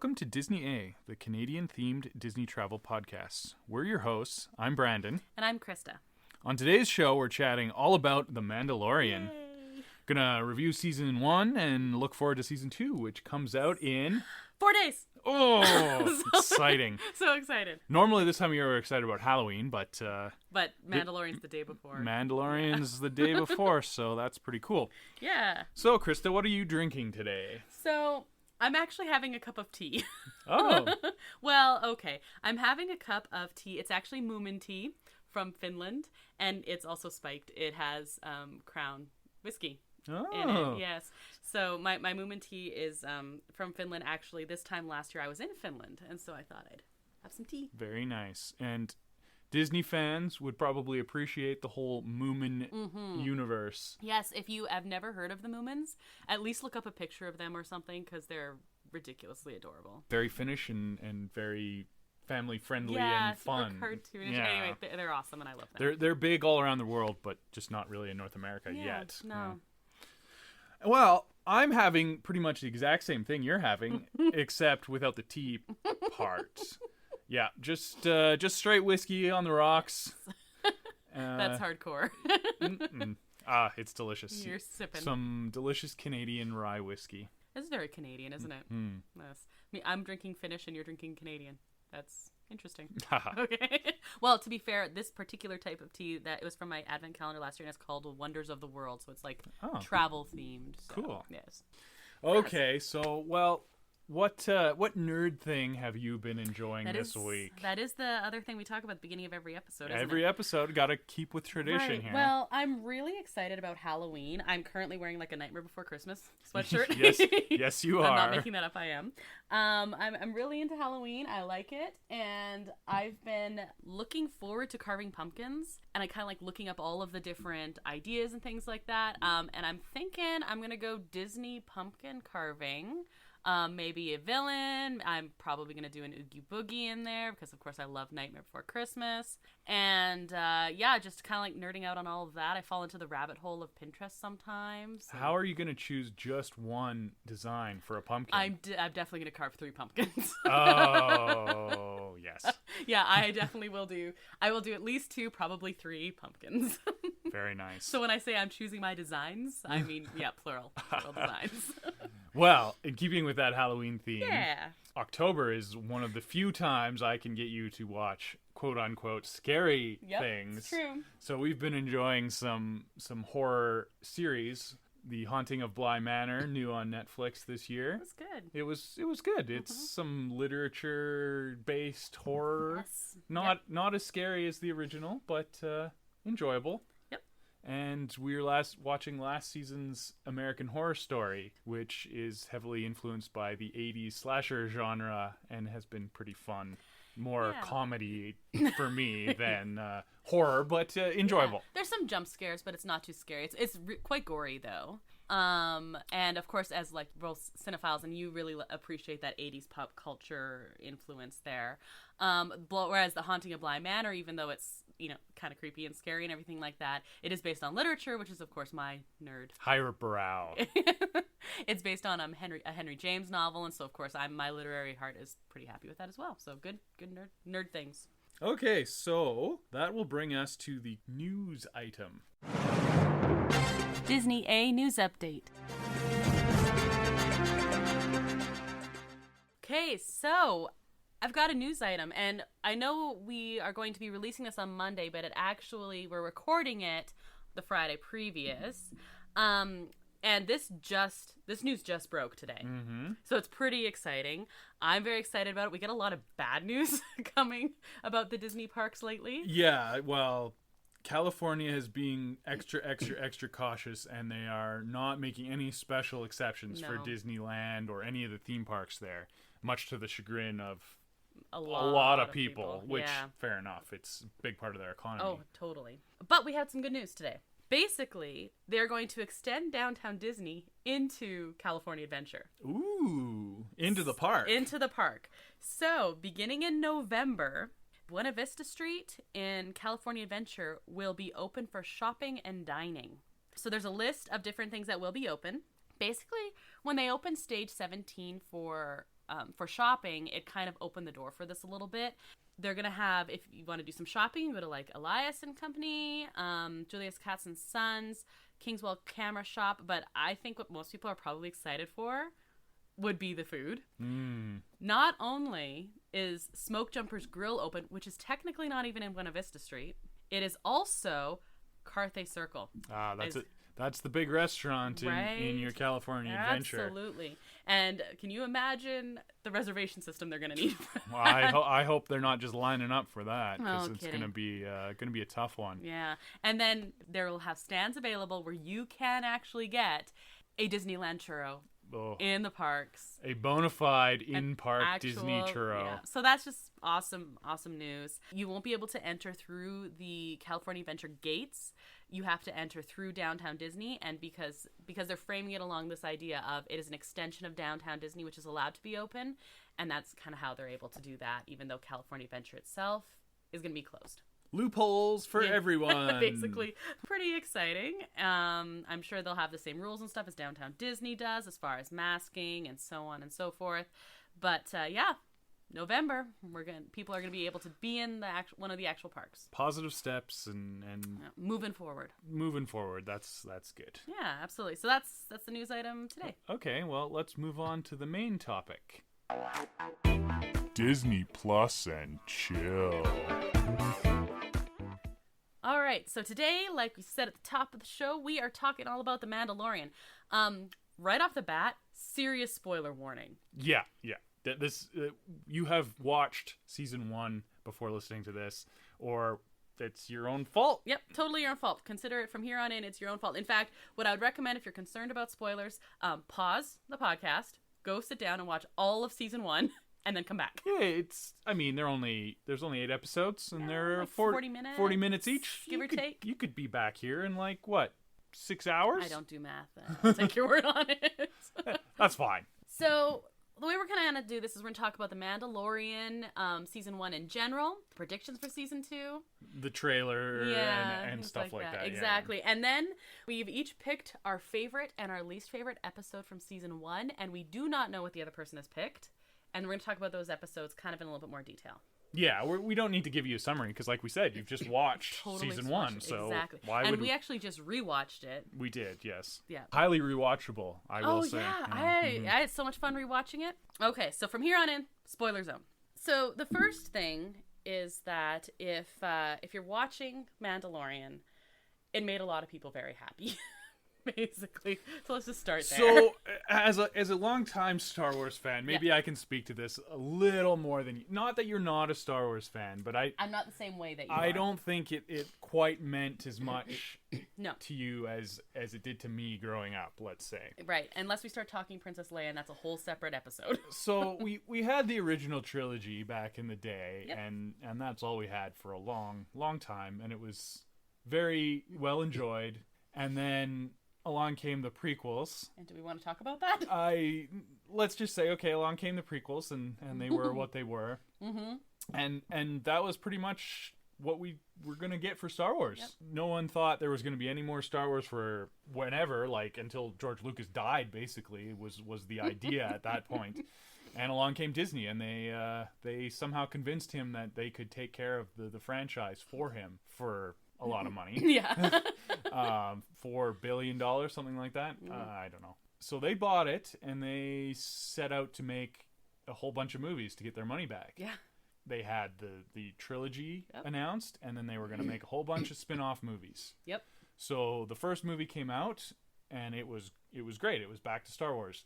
Welcome to Disney A, the Canadian-themed Disney travel podcast. We're your hosts. I'm Brandon. And I'm Krysta. On today's show, we're chatting all about The Mandalorian. Yay. Gonna review Season 1 and look forward to Season 2, which comes out in... 4 days! Oh, exciting. So excited. Normally this time of year we're excited about Halloween, but Mandalorian's the day before. Mandalorian's the day before, so that's pretty cool. Yeah. So, Krysta, what are you drinking today? So, I'm actually having a cup of tea. Oh. Well, okay. I'm having a cup of tea. It's actually Moomin tea from Finland, and it's also spiked. It has Crown whiskey in it. Yes. So my Moomin tea is from Finland. Actually, this time last year I was in Finland, and so I thought I'd have some tea. Very nice. And Disney fans would probably appreciate the whole Moomin universe. Yes, if you have never heard of the Moomins, at least look up a picture of them or something, because they're ridiculously adorable. Very Finnish and very family friendly and fun. Super cartoonish. Yeah. Anyway, they're awesome and I love them. They're big all around the world, but just not really in North America yet. No. Well, I'm having pretty much the exact same thing you're having, except without the tea part. Yeah, just straight whiskey on the rocks. That's hardcore. It's delicious. You're sipping. Some delicious Canadian rye whiskey. It's very Canadian, isn't it? Yes. I mean, I'm drinking Finnish and you're drinking Canadian. That's interesting. Okay. Well, to be fair, this particular type of tea, that it was from my advent calendar last year, and it's called Wonders of the World. So it's like travel themed. So, cool. Yes. Okay, so what nerd thing have you been enjoying this week? That is the other thing we talk about at the beginning of every episode, isn't Every it? episode, got to keep with tradition here. Well, I'm really excited about Halloween. I'm currently wearing like a Nightmare Before Christmas sweatshirt. yes, you are. I'm not making that up. I am. I'm really into Halloween. I like it, and I've been looking forward to carving pumpkins. And I kind of like looking up all of the different ideas and things like that. And I'm thinking I'm gonna go Disney pumpkin carving. Maybe a villain. I'm probably going to do an Oogie Boogie in there because, of course, I love Nightmare Before Christmas. And, just kind of like nerding out on all of that. I fall into the rabbit hole of Pinterest sometimes. How are you going to choose just one design for a pumpkin? I'm definitely going to carve 3 pumpkins. Oh, yes. Yeah, I definitely will do. I will do at least 2, probably 3 pumpkins. Very nice. So when I say I'm choosing my designs, I mean, plural designs. Well, in keeping with that Halloween theme, yeah. October is one of the few times I can get you to watch quote-unquote scary things. It's true. So we've been enjoying some horror series. The Haunting of Bly Manor, new on Netflix this year. It was good. It was good. It's some literature-based horror. Yes. Not as scary as the original, but enjoyable. And we were watching last season's American Horror Story, which is heavily influenced by the 80s slasher genre and has been pretty fun. More comedy for me than horror, but enjoyable. Yeah. There's some jump scares, but it's not too scary. It's quite gory, though. And of course, as like both cinephiles, and you really appreciate that 80s pop culture influence there. Whereas The Haunting of Bly Manor, even though it's, kind of creepy and scary and everything like that, it is based on literature, which is of course my nerd. Higher brow. It's based on a Henry James novel, and so of course my literary heart is pretty happy with that as well. So good nerd things. Okay, so that will bring us to the news item. Disney A News Update. Okay, so I've got a news item, and I know we are going to be releasing this on Monday, but we're recording it the Friday previous. And this news just broke today. Mm-hmm. So it's pretty exciting. I'm very excited about it. We get a lot of bad news coming about the Disney parks lately. Yeah, well, California is being extra cautious, and they are not making any special exceptions for Disneyland or any of the theme parks there, much to the chagrin of a lot of people, which, fair enough, it's a big part of their economy. Oh, totally. But we had some good news today. Basically, they're going to extend Downtown Disney into California Adventure. Ooh, into the park. Into the park. So, beginning in November, Buena Vista Street in California Adventure will be open for shopping and dining. So there's a list of different things that will be open. Basically, when they opened Stage 17 for for shopping, it kind of opened the door for this a little bit. They're going to have, if you want to do some shopping, you go to like Elias and Company, Julius Katz and Sons, Kingswell Camera Shop. But I think what most people are probably excited for would be the food. Not only is Smoke Jumper's Grill open, which is technically not even in Buena Vista Street, it is also Carthay Circle. That's it. That's the big restaurant in your California adventure. Absolutely. And can you imagine the reservation system they're going to need? Well, I hope they're not just lining up for that, because it's going to be a tough one. Yeah. And then there will have stands available where you can actually get a Disneyland churro. In the parks. A bona fide in-park Disney churro. Yeah. So that's just awesome news. You won't be able to enter through the California Adventure gates. You have to enter through Downtown Disney, and because they're framing it along this idea of it is an extension of Downtown Disney, which is allowed to be open, and that's kind of how they're able to do that, even though California Adventure itself is going to be closed. Loopholes for everyone. Basically. Pretty exciting. I'm sure they'll have the same rules and stuff as Downtown Disney does as far as masking and so on and so forth. But November, people are going to be able to be in one of the actual parks. Positive steps and moving forward. That's good. Yeah, absolutely. So that's the news item today. Okay, well, let's move on to the main topic. Disney Plus and chill. All right, so today, like we said at the top of the show, we are talking all about The Mandalorian. Right off the bat, serious spoiler warning. Yeah. This you have watched season 1 before listening to this, or it's your own fault. Yep, totally your own fault. Consider it from here on in, it's your own fault. In fact, what I would recommend if you're concerned about spoilers, pause the podcast, go sit down and watch all of season 1. And then come back. Yeah, there's only 8 episodes, and they're like 40 minutes. 40 minutes each. Give or take. You could be back here in 6 hours? I don't do math. I'll take your word on it. That's fine. So the way we're going to do this is we're going to talk about The Mandalorian, season 1 in general, predictions for season 2. The trailer and stuff like that. Exactly. Yeah. And then we've each picked our favorite and our least favorite episode from season 1, and we do not know what the other person has picked. And we're going to talk about those episodes kind of in a little bit more detail. Yeah, we don't need to give you a summary because, like we said, you've just watched season 1. So exactly. We actually just rewatched it. We did, yes. Yeah. Highly rewatchable, I will say. Yeah. I had so much fun rewatching it. Okay, so from here on in, spoiler zone. So the first thing is that if you're watching Mandalorian, it made a lot of people very happy. Basically, so let's just start there. So, as a longtime Star Wars fan, maybe I can speak to this a little more than you. Not that you're not a Star Wars fan, but I'm not the same way that you are. I don't think it quite meant as much no. to you as it did to me growing up. Let's say right, unless we start talking Princess Leia, and that's a whole separate episode. So we had the original trilogy back in the day, yep. and that's all we had for a long time, and it was very well enjoyed. And then along came the prequels. And do we want to talk about that? Let's just say, okay, along came the prequels, and they were what they were. Mm-hmm. And that was pretty much what we were going to get for Star Wars. Yep. No one thought there was going to be any more Star Wars for whenever, until George Lucas died, basically, was the idea at that point. And along came Disney, and they somehow convinced him that they could take care of the franchise for him for a lot of money. Yeah. $4 billion, something like that. I don't know. So they bought it, and they set out to make a whole bunch of movies to get their money back. Yeah. They had the trilogy announced, and then they were going to make a whole bunch of spin-off movies. Yep. So the first movie came out, and it was great. It was back to Star Wars.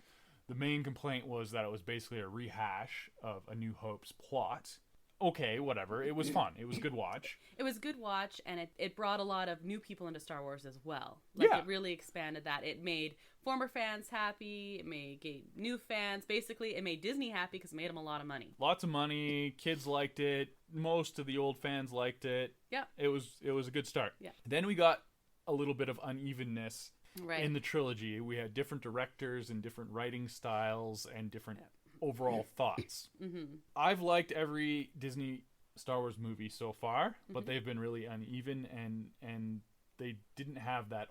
The main complaint was that it was basically a rehash of A New Hope's plot. Okay, whatever. It was fun. It was a good watch. It was a good watch, and it brought a lot of new people into Star Wars as well. It really expanded that. It made former fans happy. It made new fans. Basically, it made Disney happy because it made them a lot of money. Lots of money. Kids liked it. Most of the old fans liked it. Yeah. It was a good start. Yeah. Then we got a little bit of unevenness right. in the trilogy. We had different directors and different writing styles and different overall thoughts. Mm-hmm. I've liked every Disney Star Wars movie so far, but they've been really uneven, and they didn't have that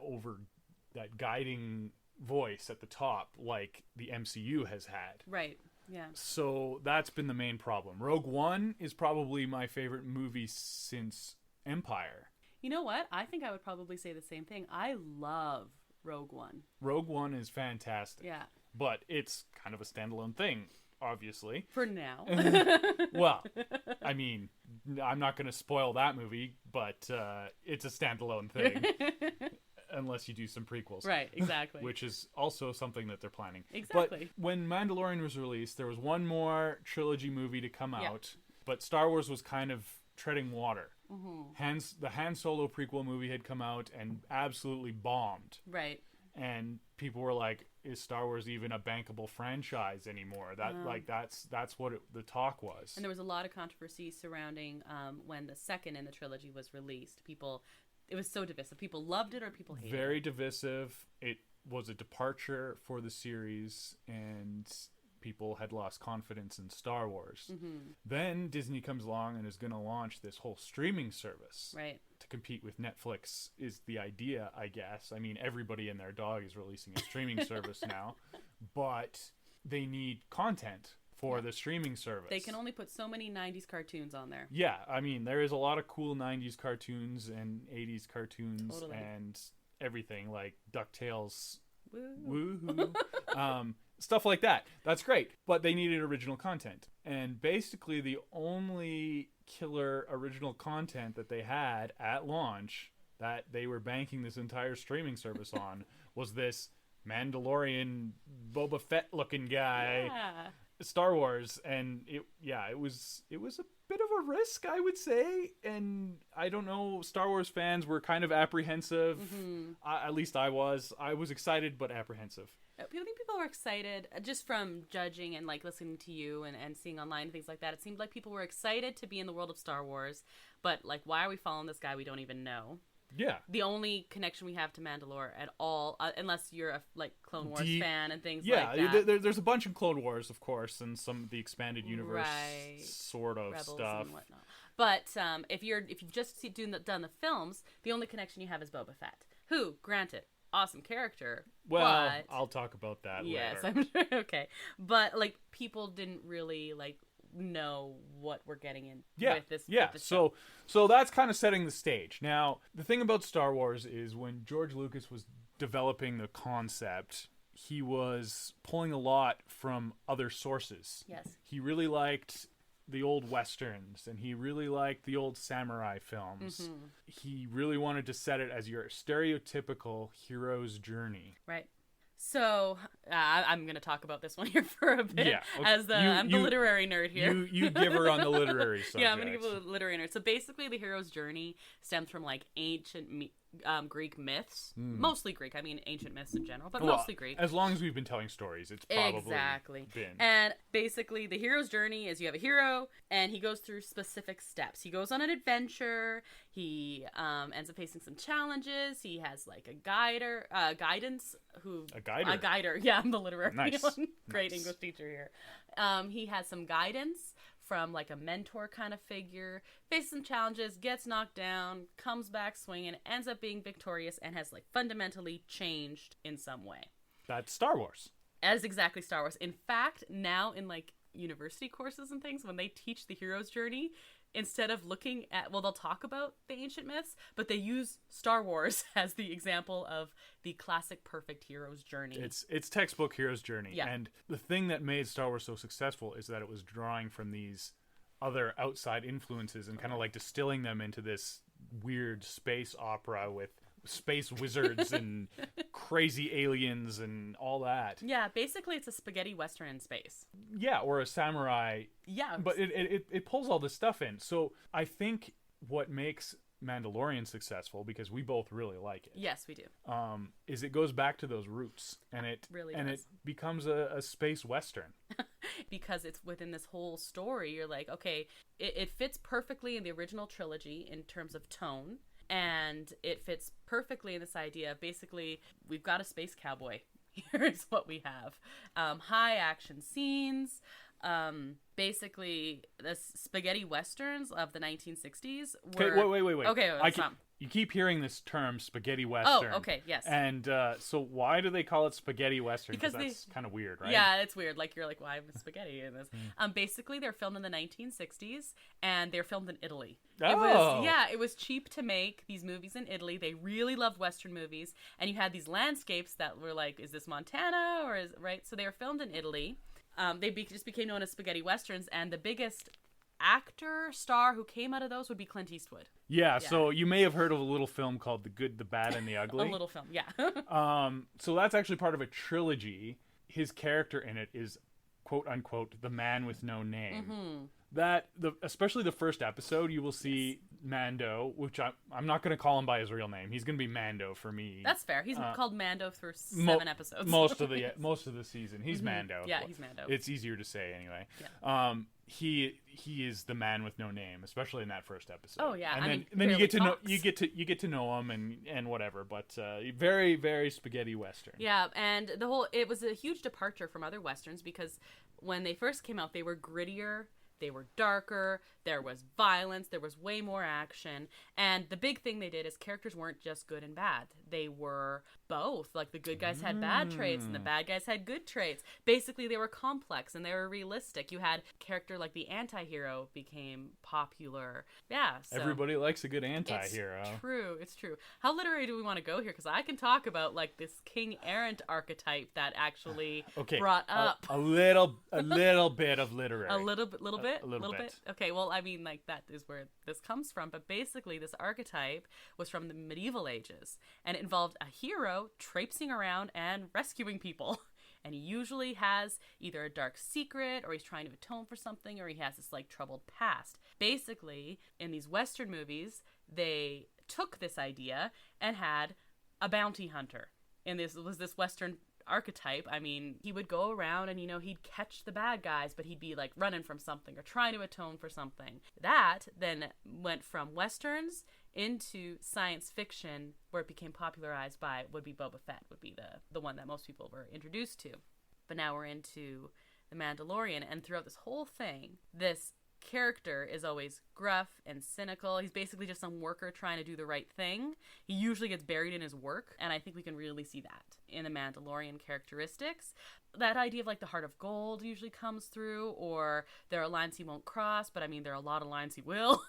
guiding voice at the top like the MCU has had. Right. Yeah. So that's been the main problem. Rogue One is probably my favorite movie since Empire. You know what? I think I would probably say the same thing. I love Rogue One. Rogue One is fantastic. Yeah. But it's kind of a standalone thing, obviously. For now. Well, I mean, I'm not going to spoil that movie, but it's a standalone thing. Unless you do some prequels. Right, exactly. Which is also something that they're planning. Exactly. But when Mandalorian was released, there was one more trilogy movie to come out. But Star Wars was kind of treading water. Mm-hmm. The Han Solo prequel movie had come out and absolutely bombed. Right. And people were like, is Star Wars even a bankable franchise anymore? That's what the talk was. And there was a lot of controversy surrounding when the second in the trilogy was released. It was so divisive. People loved it or people hated it. Very divisive. It was a departure for the series, and people had lost confidence in Star Wars. Mm-hmm. Then Disney comes along and is going to launch this whole streaming service. Right. To compete with Netflix is the idea, I guess. I mean, everybody and their dog is releasing a streaming service now, but they need content for the streaming service. They can only put so many 90s cartoons on there. Yeah, I mean, there is a lot of cool 90s cartoons and 80s cartoons and everything, like DuckTales, woohoo, stuff like that. That's great, but they needed original content. And basically the only killer original content that they had at launch that they were banking this entire streaming service on was this Mandalorian Boba Fett looking guy. Yeah. Star Wars, and it was a bit of a risk, I would say, and I don't know, Star Wars fans were kind of apprehensive. Mm-hmm. At least I was excited but apprehensive. I think people were excited just from judging and like listening to you and seeing online and things like that. It seemed like people were excited to be in the world of Star Wars, but like, why are we following this guy we don't even know? Yeah. The only connection we have to Mandalore at all, unless you're a Clone Wars fan and things like that. Yeah, there's a bunch of Clone Wars, of course, and some of the expanded universe sort of Rebels stuff. And whatnot. But if you've just done the films, the only connection you have is Boba Fett, who, granted, awesome character. Well, I'll talk about that later. Yes, I'm sure. Okay, but like people didn't really like know what we're getting in with this. Yeah, with this show. So that's kind of setting the stage. Now, the thing about Star Wars is when George Lucas was developing the concept, he was pulling a lot from other sources. Yes. He really liked the old westerns, and he really liked the old samurai films. Mm-hmm. He really wanted to set it as your stereotypical hero's journey. Right. So, I'm going to talk about this one here for a bit. Yeah, okay. As I'm the literary nerd here. You give her on the literary subject. Yeah, I'm going to give her the literary nerd. So basically, the hero's journey stems from like ancient Greek myths. Mostly Greek. I mean, ancient myths in general, but mostly Greek. As long as we've been telling stories, it's probably been. And basically, the hero's journey is you have a hero, and he goes through specific steps. He goes on an adventure. He ends up facing some challenges. He has like a guider. Yeah, I'm the literary one. Great English teacher here. He has some guidance from like a mentor kind of figure, faces some challenges, gets knocked down, comes back swinging, ends up being victorious, and has like fundamentally changed in some way. That's Star Wars. That is exactly Star Wars. In fact, now in like university courses and things, when they teach the hero's journey, instead of looking at, they'll talk about the ancient myths, but they use Star Wars as the example of the classic perfect hero's journey. It's textbook hero's journey. Yeah. And the thing that made Star Wars so successful is that it was drawing from these other outside influences and kind of like distilling them into this weird space opera with space wizards and crazy aliens and all that. Yeah, basically it's a spaghetti western in space. Yeah, or a samurai. Yeah. But it pulls all this stuff in. So I think what makes Mandalorian successful, because we both really like it. Yes, we do. Is it goes back to those roots, and it becomes a space western. Because it's within this whole story, you're like, okay, it fits perfectly in the original trilogy in terms of tone. And it fits perfectly in this idea. Basically, we've got a space cowboy. Here's what we have. High action scenes. Basically, the spaghetti westerns of the 1960s were... Okay, wait. Okay, I you keep hearing this term spaghetti western. Oh, okay, yes. And so why do they call it spaghetti western? Because that's kind of weird, right? Yeah, it's weird. Like, you're like, why is spaghetti in this? Basically, they're filmed in the 1960s, and they're filmed in Italy. Oh. It was cheap to make these movies in Italy. They really loved Western movies, and you had these landscapes that were like, is this Montana, or is, right? So they were filmed in Italy. Just became known as spaghetti westerns, and the biggest actor star who came out of those would be Clint Eastwood. Yeah, so you may have heard of a little film called The Good, the Bad, and the Ugly. A little film, yeah. So that's actually part of a trilogy. His character in it is, quote unquote, the man with no name. Especially the first episode, you will see Mando, which I'm not going to call him by his real name. He's going to be Mando for me. That's fair. He's called Mando for 7 episodes. most of the season, he's Mando. Yeah, he's Mando. It's easier to say anyway. Yeah. He is the man with no name, especially in that first episode. Oh yeah, and then you get to know him and whatever. But very, very spaghetti western. Yeah, and it was a huge departure from other westerns because when they first came out, they were grittier. They were darker, there was violence, there was way more action, and the big thing they did is characters weren't just good and bad. They were both. Like, the good guys had bad traits and the bad guys had good traits. Basically, they were complex and they were realistic. You had a character like the anti-hero became popular. Yeah, so everybody likes a good anti-hero. It's true. How literary do we want to go here? Because I can talk about, like, this King Errant archetype that actually brought up a little bit of literary. A little bit. A little bit. Okay, well, I mean, like, that is where this comes from. But basically, this archetype was from the medieval ages, and it involved a hero traipsing around and rescuing people. And he usually has either a dark secret, or he's trying to atone for something, or he has this, like, troubled past. Basically, in these Western movies, they took this idea and had a bounty hunter. And this was this Western archetype. I mean, he would go around and, he'd catch the bad guys, but he'd be like running from something or trying to atone for something. That then went from Westerns into science fiction, where it became popularized by would be Boba Fett, would be the one that most people were introduced to. But now we're into the Mandalorian, and throughout this whole thing, this character is always gruff and cynical. He's basically just some worker trying to do the right thing. He usually gets buried in his work, and I think we can really see that in the Mandalorian characteristics. That idea of, like, the heart of gold usually comes through, or there are lines he won't cross, but I mean, there are a lot of lines he will.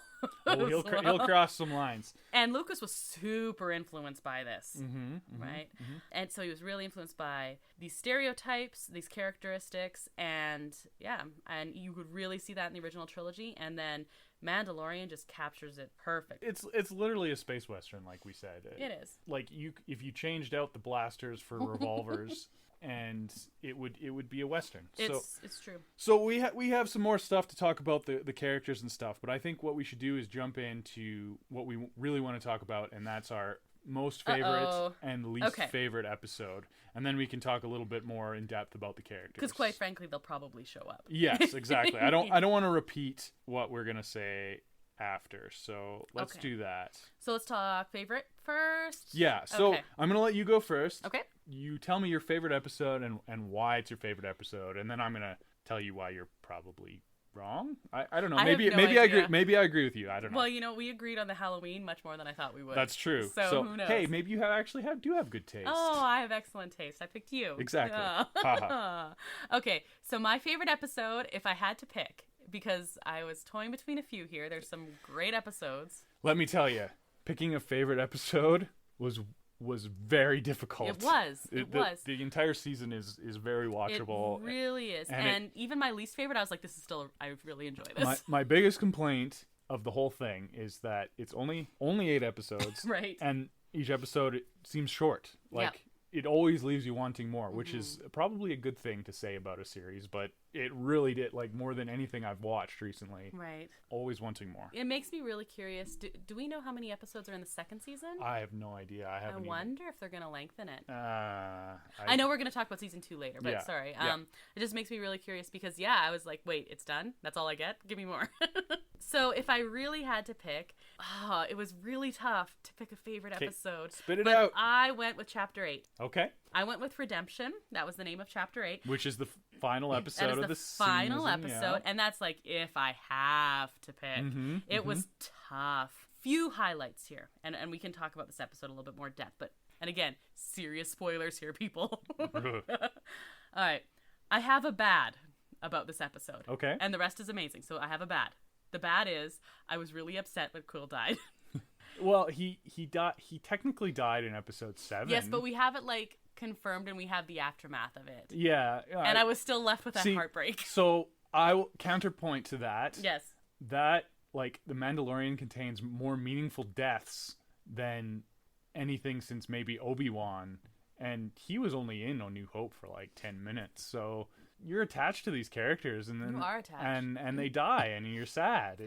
He'll cross some lines. And Lucas was super influenced by this, right? And so he was really influenced by these stereotypes, these characteristics, and you could really see that in the original trilogy. And then Mandalorian just captures it perfect. It's literally a space western, like we said. It is. Like, if you changed out the blasters for revolvers, and it would be a western. It's true. So we have some more stuff to talk about the characters and stuff, but I think what we should do is jump into what we really want to talk about, and that's our most favorite and least favorite episode, and then we can talk a little bit more in depth about the characters. Because quite frankly, they'll probably show up. Yes, exactly. I don't want to repeat what we're gonna say after, so let's do that. So let's talk favorite first. Yeah. So I'm gonna let you go first. Okay. You tell me your favorite episode and why it's your favorite episode, and then I'm gonna tell you why you're probably wrong. I don't know. Maybe I agree. Maybe I agree with you. I don't know. Well, we agreed on the Halloween much more than I thought we would. That's true. So who knows? Hey, maybe you do have good taste. Oh, I have excellent taste. I picked you. Exactly. Okay, so my favorite episode, if I had to pick, because I was toying between a few here. There's some great episodes. Let me tell you, picking a favorite episode was very difficult. It was. The entire season is very watchable. It really is. And even my least favorite, I was like, I really enjoy this. My biggest complaint of the whole thing is that it's only 8 episodes. Right. And each episode seems short. Like, it always leaves you wanting more, which is probably a good thing to say about a series, but it really did, like, more than anything I've watched recently. Right. Always wanting more. It makes me really curious. Do we know how many episodes are in the second season? I have no idea. I wonder if they're going to lengthen it. I know we're going to talk about season 2 later, but sorry. It just makes me really curious because, I was like, wait, it's done? That's all I get? Give me more. So if I really had to pick, it was really tough to pick a favorite episode. Spit it out. I went with Chapter 8. Okay. I went with Redemption. That was the name of Chapter 8. Which is the final episode of the final season, episode, and that's like if I have to pick. It was tough few highlights here, and we can talk about this episode a little bit more in depth, but, and again, serious spoilers here, people. All right. I have a bad about this episode. Okay. And the rest is amazing, so I have a bad. The bad is, I was really upset when Quill died. Well, he technically died in episode 7. Yes, but we have it, like, confirmed, and we have the aftermath of it. Yeah. And I was still left with that heartbreak. So, I will counterpoint to that. Yes. That, like, The Mandalorian contains more meaningful deaths than anything since maybe Obi-Wan. And he was only in A New Hope for, like, 10 minutes. So, you're attached to these characters, and then you are attached, and they die, and you're sad.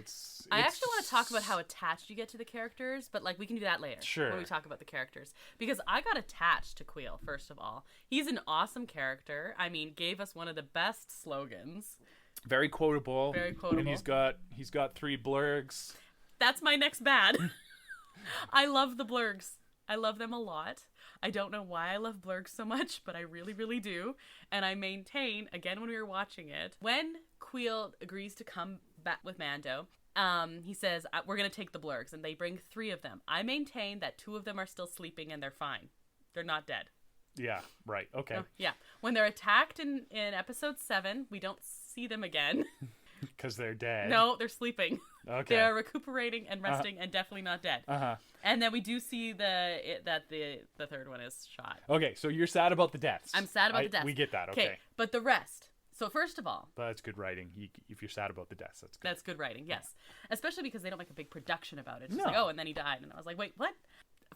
I actually want to talk about how attached you get to the characters, but like we can do that later. Sure. When we talk about the characters, because I got attached to Queel. First of all, he's an awesome character. I mean, gave us one of the best slogans. Very quotable. Very quotable. And he's got 3 blurgs. That's my next bad. I love the blurgs. I love them a lot. I don't know why I love blurgs so much, but I really, really do. And I maintain, again, when we were watching it, when Queel agrees to come back with Mando, he says, we're going to take the blurgs, and they bring 3 of them. I maintain that 2 of them are still sleeping and they're fine. They're not dead. Yeah, right. Okay. Yeah. When they're attacked in episode 7, we don't see them again. Because they're dead. No, they're sleeping. Okay. They're recuperating and resting and definitely not dead. Uh-huh. And then we do see that the third one is shot. Okay, so you're sad about the deaths. I'm sad about the deaths. We get that, okay. But the rest. So first of all... That's good writing. If you're sad about the deaths, that's good. That's good writing, yes. Especially because they don't make a big production about it. It's no. like, oh, and then he died. And I was like, wait, what?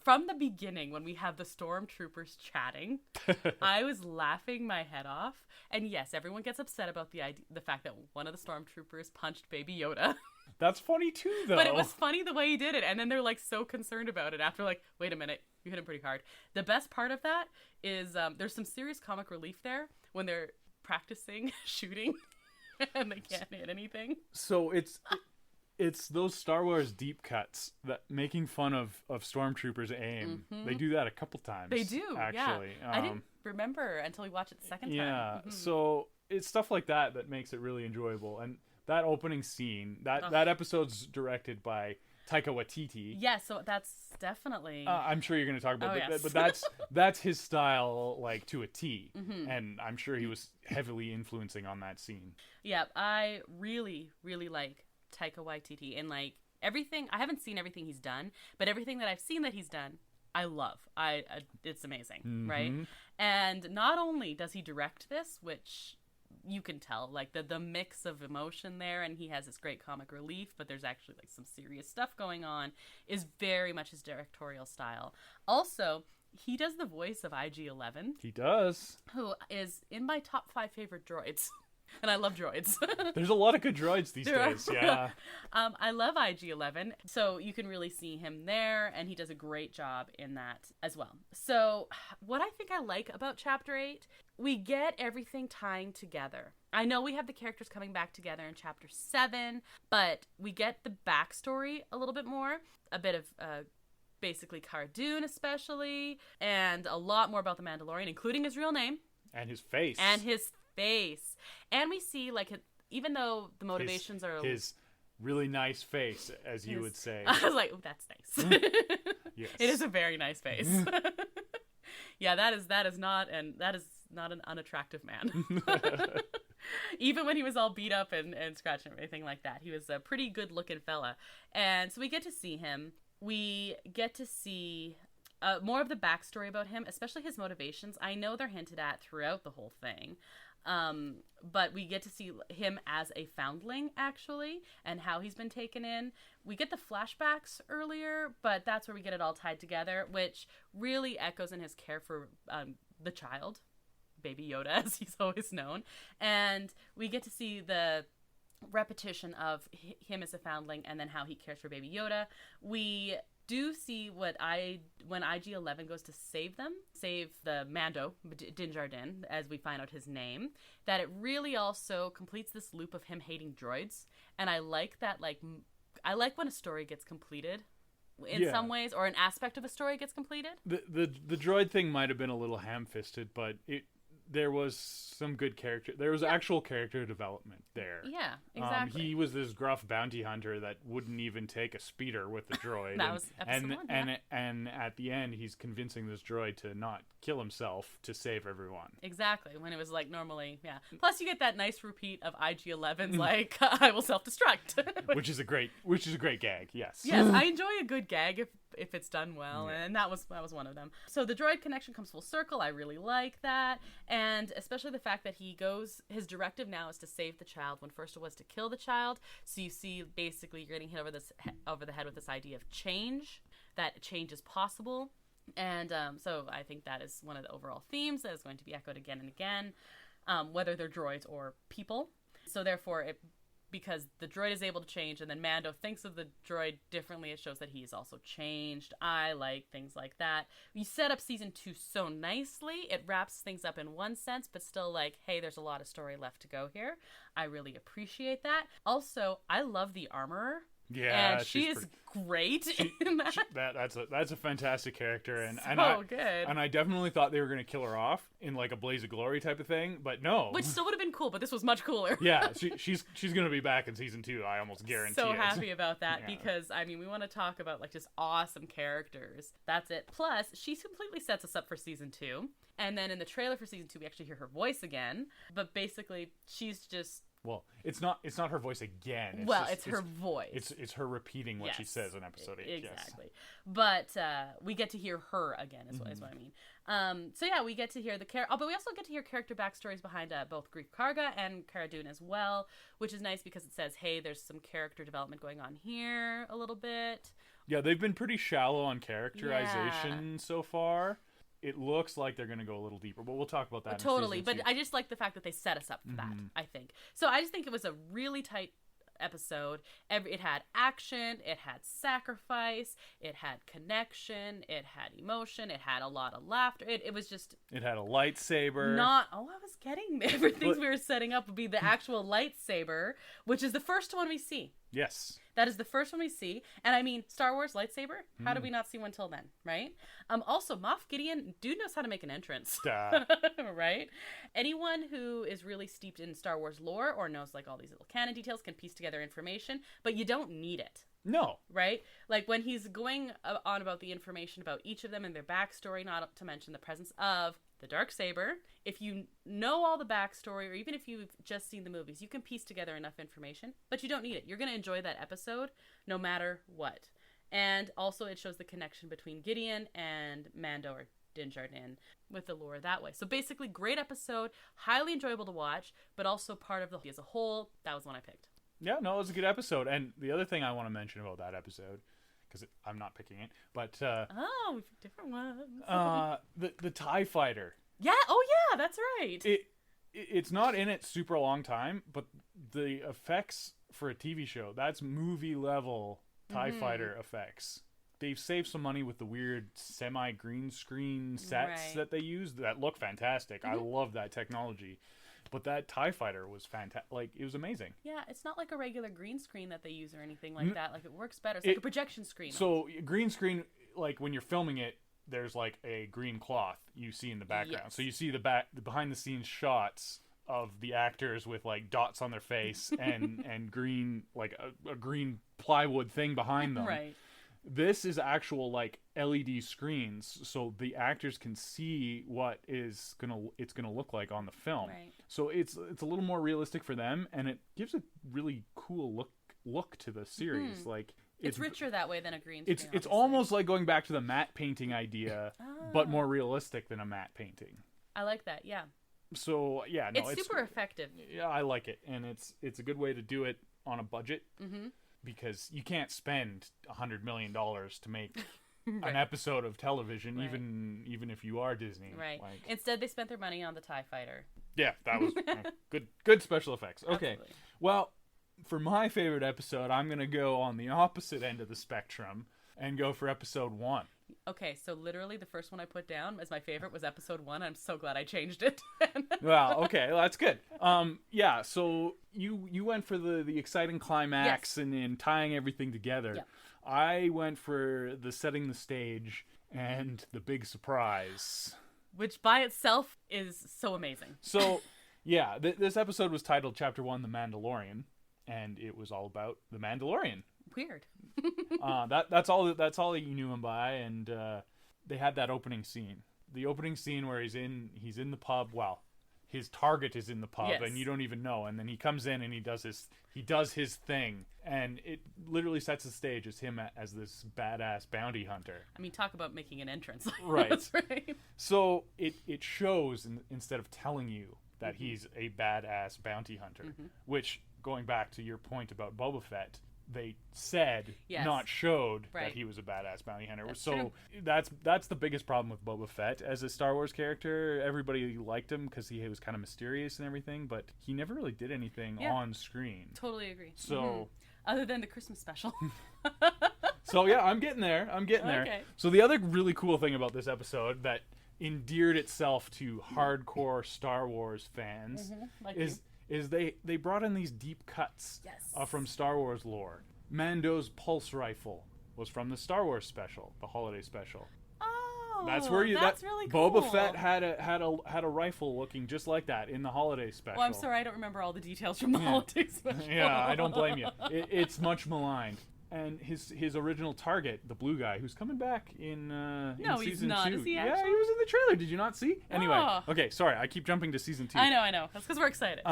From the beginning, when we have the stormtroopers chatting, I was laughing my head off. And yes, everyone gets upset about the fact that one of the stormtroopers punched Baby Yoda. That's funny too, though. But it was funny the way he did it. And then they're like so concerned about it after like, wait a minute, you hit him pretty hard. The best part of that is there's some serious comic relief there when they're practicing shooting and they can't hit anything. So it's those Star Wars deep cuts that making fun of stormtroopers aim. Mm-hmm. They do that a couple times. They do, actually. Yeah. I didn't remember until we watched it the second time. Yeah, mm-hmm. So it's stuff like that makes it really enjoyable. And that opening scene, that episode's directed by Taika Waititi. Yeah, so that's definitely... I'm sure you're going to talk about yes. but that's his style, like, to a T. Mm-hmm. And I'm sure he was heavily influencing on that scene. Yeah, I really, really like Taika Waititi. And, like, everything... I haven't seen everything he's done, but everything that I've seen that he's done, I love. It's amazing, mm-hmm. right? And not only does he direct this, which... you can tell like the mix of emotion there, and he has this great comic relief, but there's actually like some serious stuff going on, is very much his directorial style. Also, he does the voice of IG-11. He does. Who is in my top 5 favorite droids. And I love droids. There's a lot of good droids these days, yeah. I love IG-11, so you can really see him there, and he does a great job in that as well. So what I think I like about Chapter 8, we get everything tying together. I know we have the characters coming back together in Chapter 7, but we get the backstory a little bit more, a bit of... basically Cara Dune especially, and a lot more about the Mandalorian, including his real name. And his face. And we see, like, even though the motivations are... His really nice face, as you would say. I was like, oh, that's nice. Yes. It is a very nice face. Yeah, that is not an unattractive man. Even when he was all beat up and scratched and everything like that. He was a pretty good-looking fella. And so we get to see him. We get to see more of the backstory about him, especially his motivations. I know they're hinted at throughout the whole thing. But we get to see him as a foundling, actually, and how he's been taken in. We get the flashbacks earlier, but that's where we get it all tied together, which really echoes in his care for the child, Baby Yoda, as he's always known. And we get to see the repetition of him as a foundling and then how he cares for Baby Yoda. We do see when IG-11 goes to save the Mando, Din Djarin, as we find out his name, that it really also completes this loop of him hating droids. And I like that, I like when a story gets completed in some ways, or an aspect of a story gets completed. The droid thing might have been a little ham-fisted, but there was some good character. There was actual character development there. Yeah, exactly. He was this gruff bounty hunter that wouldn't even take a speeder with the droid. That was episode 1, and at the end, he's convincing this droid to not kill himself to save everyone. Exactly. When it was like normally, yeah. Plus, you get that nice repeat of IG-11's like, "I will self-destruct," which is a great gag. Yes. Yes, I enjoy a good gag if it's done well, and that was one of them. So the droid connection comes full circle. I really like that, and especially the fact that his directive now is to save the child when first it was to kill the child. So you see, basically, you're getting hit over the head with this idea of change, that change is possible, and so I think that is one of the overall themes that is going to be echoed again and again, whether they're droids or people. So therefore, because the droid is able to change, and then Mando thinks of the droid differently, it shows that he's also changed. I like things like that. You set up season 2 so nicely. It wraps things up in one sense, but still like, hey, there's a lot of story left to go here. I really appreciate that. Also, I love the armorer. Yeah, and she is great in that. That's a fantastic character, and good. And I definitely thought they were going to kill her off in like a Blaze of Glory type of thing, but no. Which still would have been cool, but this was much cooler. Yeah, she's going to be back in season 2. I almost guarantee. So happy about that because I mean we want to talk about like just awesome characters. That's it. Plus, she completely sets us up for season 2, and then in the trailer for season 2, we actually hear her voice again. But basically, she's just. Well, it's not her voice again. It's her voice. It's her repeating what she says in episode 8. Exactly. Yes. But we get to hear her again, is what I mean. So yeah, we get to hear but we also get to hear character backstories behind both Greef Karga and Cara Dune as well, which is nice because it says, hey, there's some character development going on here a little bit. Yeah, they've been pretty shallow on characterization so far. It looks like they're going to go a little deeper, but we'll talk about that. Totally, but I just like the fact that they set us up for that, I think. So I just think it was a really tight episode. It had action, it had sacrifice, it had connection, it had emotion, it had a lot of laughter. It was just... It had a lightsaber. I was getting everything we were setting up would be the actual lightsaber, which is the first one we see. Yes. That is the first one we see. And I mean, Star Wars lightsaber, how did we not see one till then, right? Also, Moff Gideon, dude knows how to make an entrance. Right? Anyone who is really steeped in Star Wars lore or knows like all these little canon details can piece together information, but you don't need it. No. Right? Like when he's going on about the information about each of them and their backstory, not to mention the presence of the Darksaber. If you know all the backstory, or even if you've just seen the movies, you can piece together enough information, but you don't need it. You're going to enjoy that episode no matter what. And also it shows the connection between Gideon and Mando or Din Djarin with the lore that way. So basically, great episode, highly enjoyable to watch, but also part of the as a whole. That was one I picked. Yeah, no, it was a good episode. And the other thing I want to mention about that episode, because I'm not picking it, but we picked different ones. the TIE fighter. Yeah. Oh yeah, that's right. It's not in it super long time, but the effects for a TV show, that's movie level TIE fighter effects. They've saved some money with the weird semi-green screen sets that they use that look fantastic. I love that technology. But that TIE fighter was fantastic. Like, it was amazing. Yeah, it's not like a regular green screen that they use or anything like that. Like, it works better. It's like a projection screen. So, green screen, like, when you're filming it, there's, like, a green cloth you see in the background. Yes. So, you see the behind-the-scenes shots of the actors with, like, dots on their face and green, like, a green plywood thing behind them. Right. This is actual like LED screens, so the actors can see what it's gonna look like on the film. Right. So it's a little more realistic for them, and it gives a really cool look to the series. Like it's richer that way than a green screen. It's almost like going back to the matte painting idea, but more realistic than a matte painting. I like that. Yeah. So yeah, no, it's super effective. Yeah, I like it, and it's a good way to do it on a budget. Mm-hmm. Because you can't spend $100 million to make an episode of television, even if you are Disney. Right. Like, instead, they spent their money on the TIE fighter. Yeah, that was good special effects. Okay. Absolutely. Well, for my favorite episode, I'm going to go on the opposite end of the spectrum and go for episode 1. Okay, so literally the first one I put down as my favorite was episode 1. I'm so glad I changed it. Well, okay, well, that's good. Yeah, so you went for the exciting climax and tying everything together. Yeah. I went for the setting the stage and the big surprise. which by itself is so amazing. So, yeah, this episode was titled Chapter 1, The Mandalorian, and it was all about the Mandalorian. Weird. That's all you knew him by, and they had that opening scene. The opening scene where he's in the pub. Well, his target is in the pub, and you don't even know. And then he comes in and he does his thing, and it literally sets the stage as him as this badass bounty hunter. I mean, talk about making an entrance. Right. That's right. So it shows instead of telling you that he's a badass bounty hunter, which, going back to your point about Boba Fett, they said, not showed, that he was a badass bounty hunter. That's so true. that's the biggest problem with Boba Fett as a Star Wars character. Everybody liked him because he was kind of mysterious and everything, but he never really did anything on screen. Totally agree. So other than the Christmas special. So yeah, I'm getting there. Okay. So the other really cool thing about this episode that endeared itself to hardcore Star Wars fans is they brought in these deep cuts from Star Wars lore. Mando's pulse rifle was from the Star Wars special, the holiday special. Oh, that's really cool. Boba Fett had a rifle looking just like that in the holiday special. Well, I'm sorry, I don't remember all the details from the holiday special. Yeah, I don't blame you. It's much maligned. And his original target, the blue guy, who's coming back in season 2. No, he's not. Is he actually? Yeah, he was in the trailer. Did you not see? Anyway, okay, sorry. I keep jumping to season 2. I know. That's because we're excited.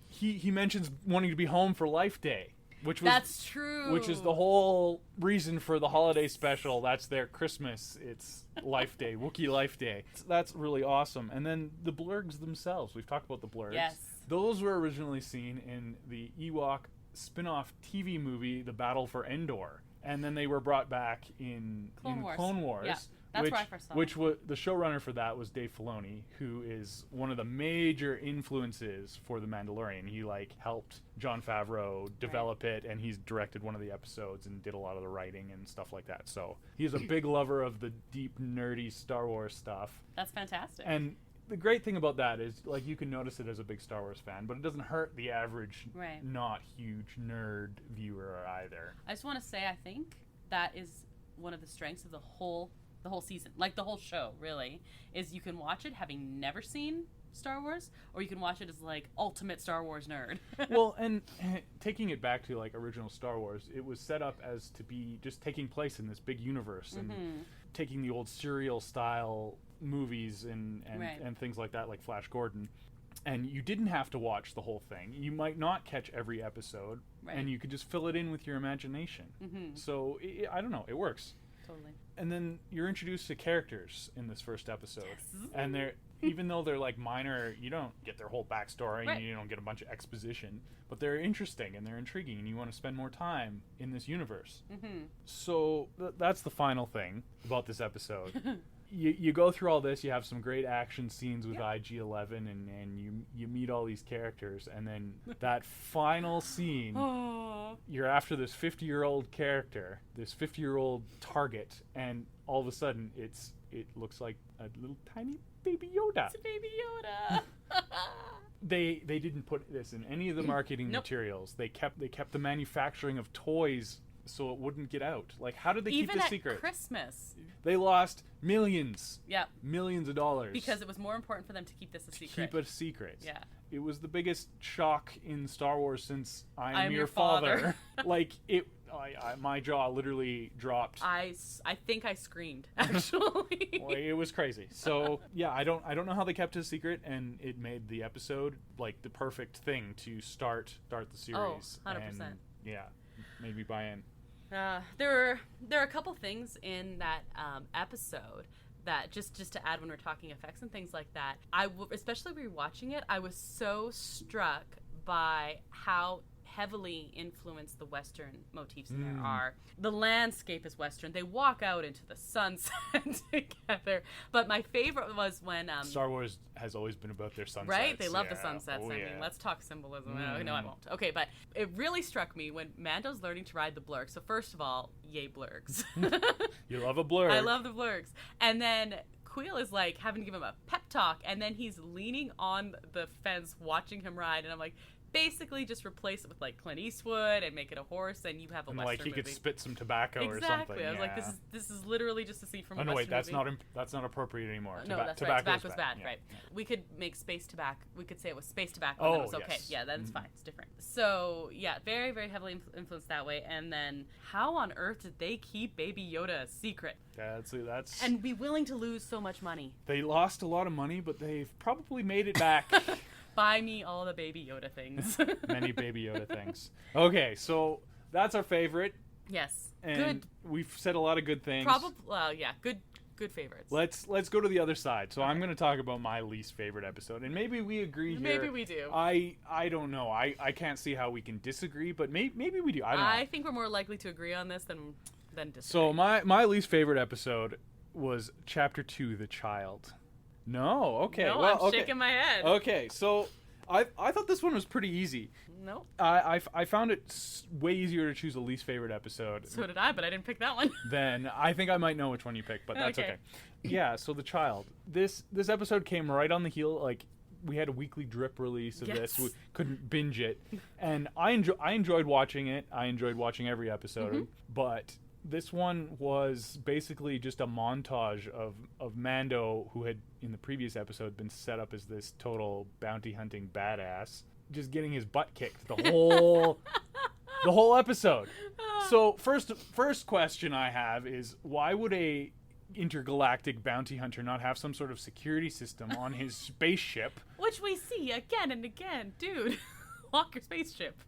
He mentions wanting to be home for Life Day, that's true. Which is the whole reason for the holiday special. That's their Christmas. It's Life Day, Wookiee Life Day. That's really awesome. And then the blurgs themselves. We've talked about the blurgs. Yes. Those were originally seen in the Ewok spin-off TV movie, The Battle for Endor, and then they were brought back in Clone Wars. Yeah, that's where I first saw them. Which was the showrunner for that was Dave Filoni, who is one of the major influences for The Mandalorian. He helped Jon Favreau develop it, and he's directed one of the episodes and did a lot of the writing and stuff like that. So he's a big lover of the deep, nerdy Star Wars stuff. That's fantastic. And the great thing about that is, you can notice it as a big Star Wars fan, but it doesn't hurt the average, not huge nerd viewer either. I just want to say, I think that is one of the strengths of the whole season, the whole show, really, is you can watch it having never seen Star Wars, or you can watch it as ultimate Star Wars nerd. Well, and taking it back to original Star Wars, it was set up as to be just taking place in this big universe and taking the old serial style movies and things like that, like Flash Gordon, and you didn't have to watch the whole thing. You might not catch every episode, and you could just fill it in with your imagination. So I don't know, it works totally. And then you're introduced to characters in this first episode, and they're even though they're minor, you don't get their whole backstory and you don't get a bunch of exposition, but they're interesting and they're intriguing, and you want to spend more time in this universe. So that's the final thing about this episode. You go through all this, you have some great action scenes with IG-11, and you meet all these characters, and then that final scene, you're after this 50-year-old character, this 50-year-old target, and all of a sudden it looks like a little tiny Baby Yoda. It's a Baby Yoda. They didn't put this in any of the marketing materials. They kept the manufacturing of toys so it wouldn't get out. How did they keep the secret? Even at Christmas. They lost millions. Yeah. Millions of dollars. Because it was more important for them to keep this a secret. Keep it a secret. Yeah. It was the biggest shock in Star Wars since I Am Your Father. My jaw literally dropped. I think I screamed, actually. It was crazy. So yeah, I don't know how they kept it a secret, and it made the episode the perfect thing to start the series. 100%. And, yeah, maybe buy in. There are a couple things in that episode that just to add when we're talking effects and things like that. Especially rewatching it, I was so struck by how heavily influenced the Western motifs there are. The landscape is Western. They walk out into the sunset together. But my favorite was when Star Wars has always been about their sunsets. Right? They love the sunsets. I mean, let's talk symbolism. No, I won't. Okay, but it really struck me when Mando's learning to ride the blurg. So first of all, yay blurgs. You love a blurg. I love the blurgs. And then Queel is having to give him a pep talk, and then he's leaning on the fence watching him ride, and I'm like, basically just replace it with like Clint Eastwood and make it a horse, and you have a and Western like he movie. could spit some tobacco or something. Exactly. I was like, this is literally just a scene from a Western wait, that's movie. that's not appropriate anymore. No, that's right. Tobacco's bad, Yeah. right? Yeah. We could make space tobacco. We could say it was space tobacco. Oh, and it was okay. yes. Yeah, that's fine. It's different. So yeah, very very heavily influenced that way. And then how on earth did they keep Baby Yoda a secret? That's And be willing to lose so much money. They lost a lot of money, but they've probably made it back. Buy me all the Baby Yoda things. Many Baby Yoda things. Okay, so that's our favorite. Yes. And Good. We've said a lot of good things. Probably. Yeah. Good favorites. Let's go to the other side. So I'm going to talk about my least favorite episode, and maybe we agree here. Maybe we do. I don't know. I can't see how we can disagree, but maybe we do. I don't know. I think we're more likely to agree on this than disagree. So my least favorite episode was Chapter 2, The Child. No, okay. No, well, I'm shaking my head. Okay, so I thought this one was pretty easy. Nope. I found it way easier to choose a least favorite episode. So did I, but I didn't pick that one. Then I think I might know which one you picked, but that's okay. Yeah, so The Child. This episode came right on the heel, like we had a weekly drip release of this. We couldn't binge it. And I enjoyed watching it. I enjoyed watching every episode, but this one was basically just a montage of Mando, who had in the previous episode been set up as this total bounty hunting badass, just getting his butt kicked the whole episode. So first question I have is, why would a intergalactic bounty hunter not have some sort of security system on his spaceship? Which we see again and again. Dude, lock your spaceship.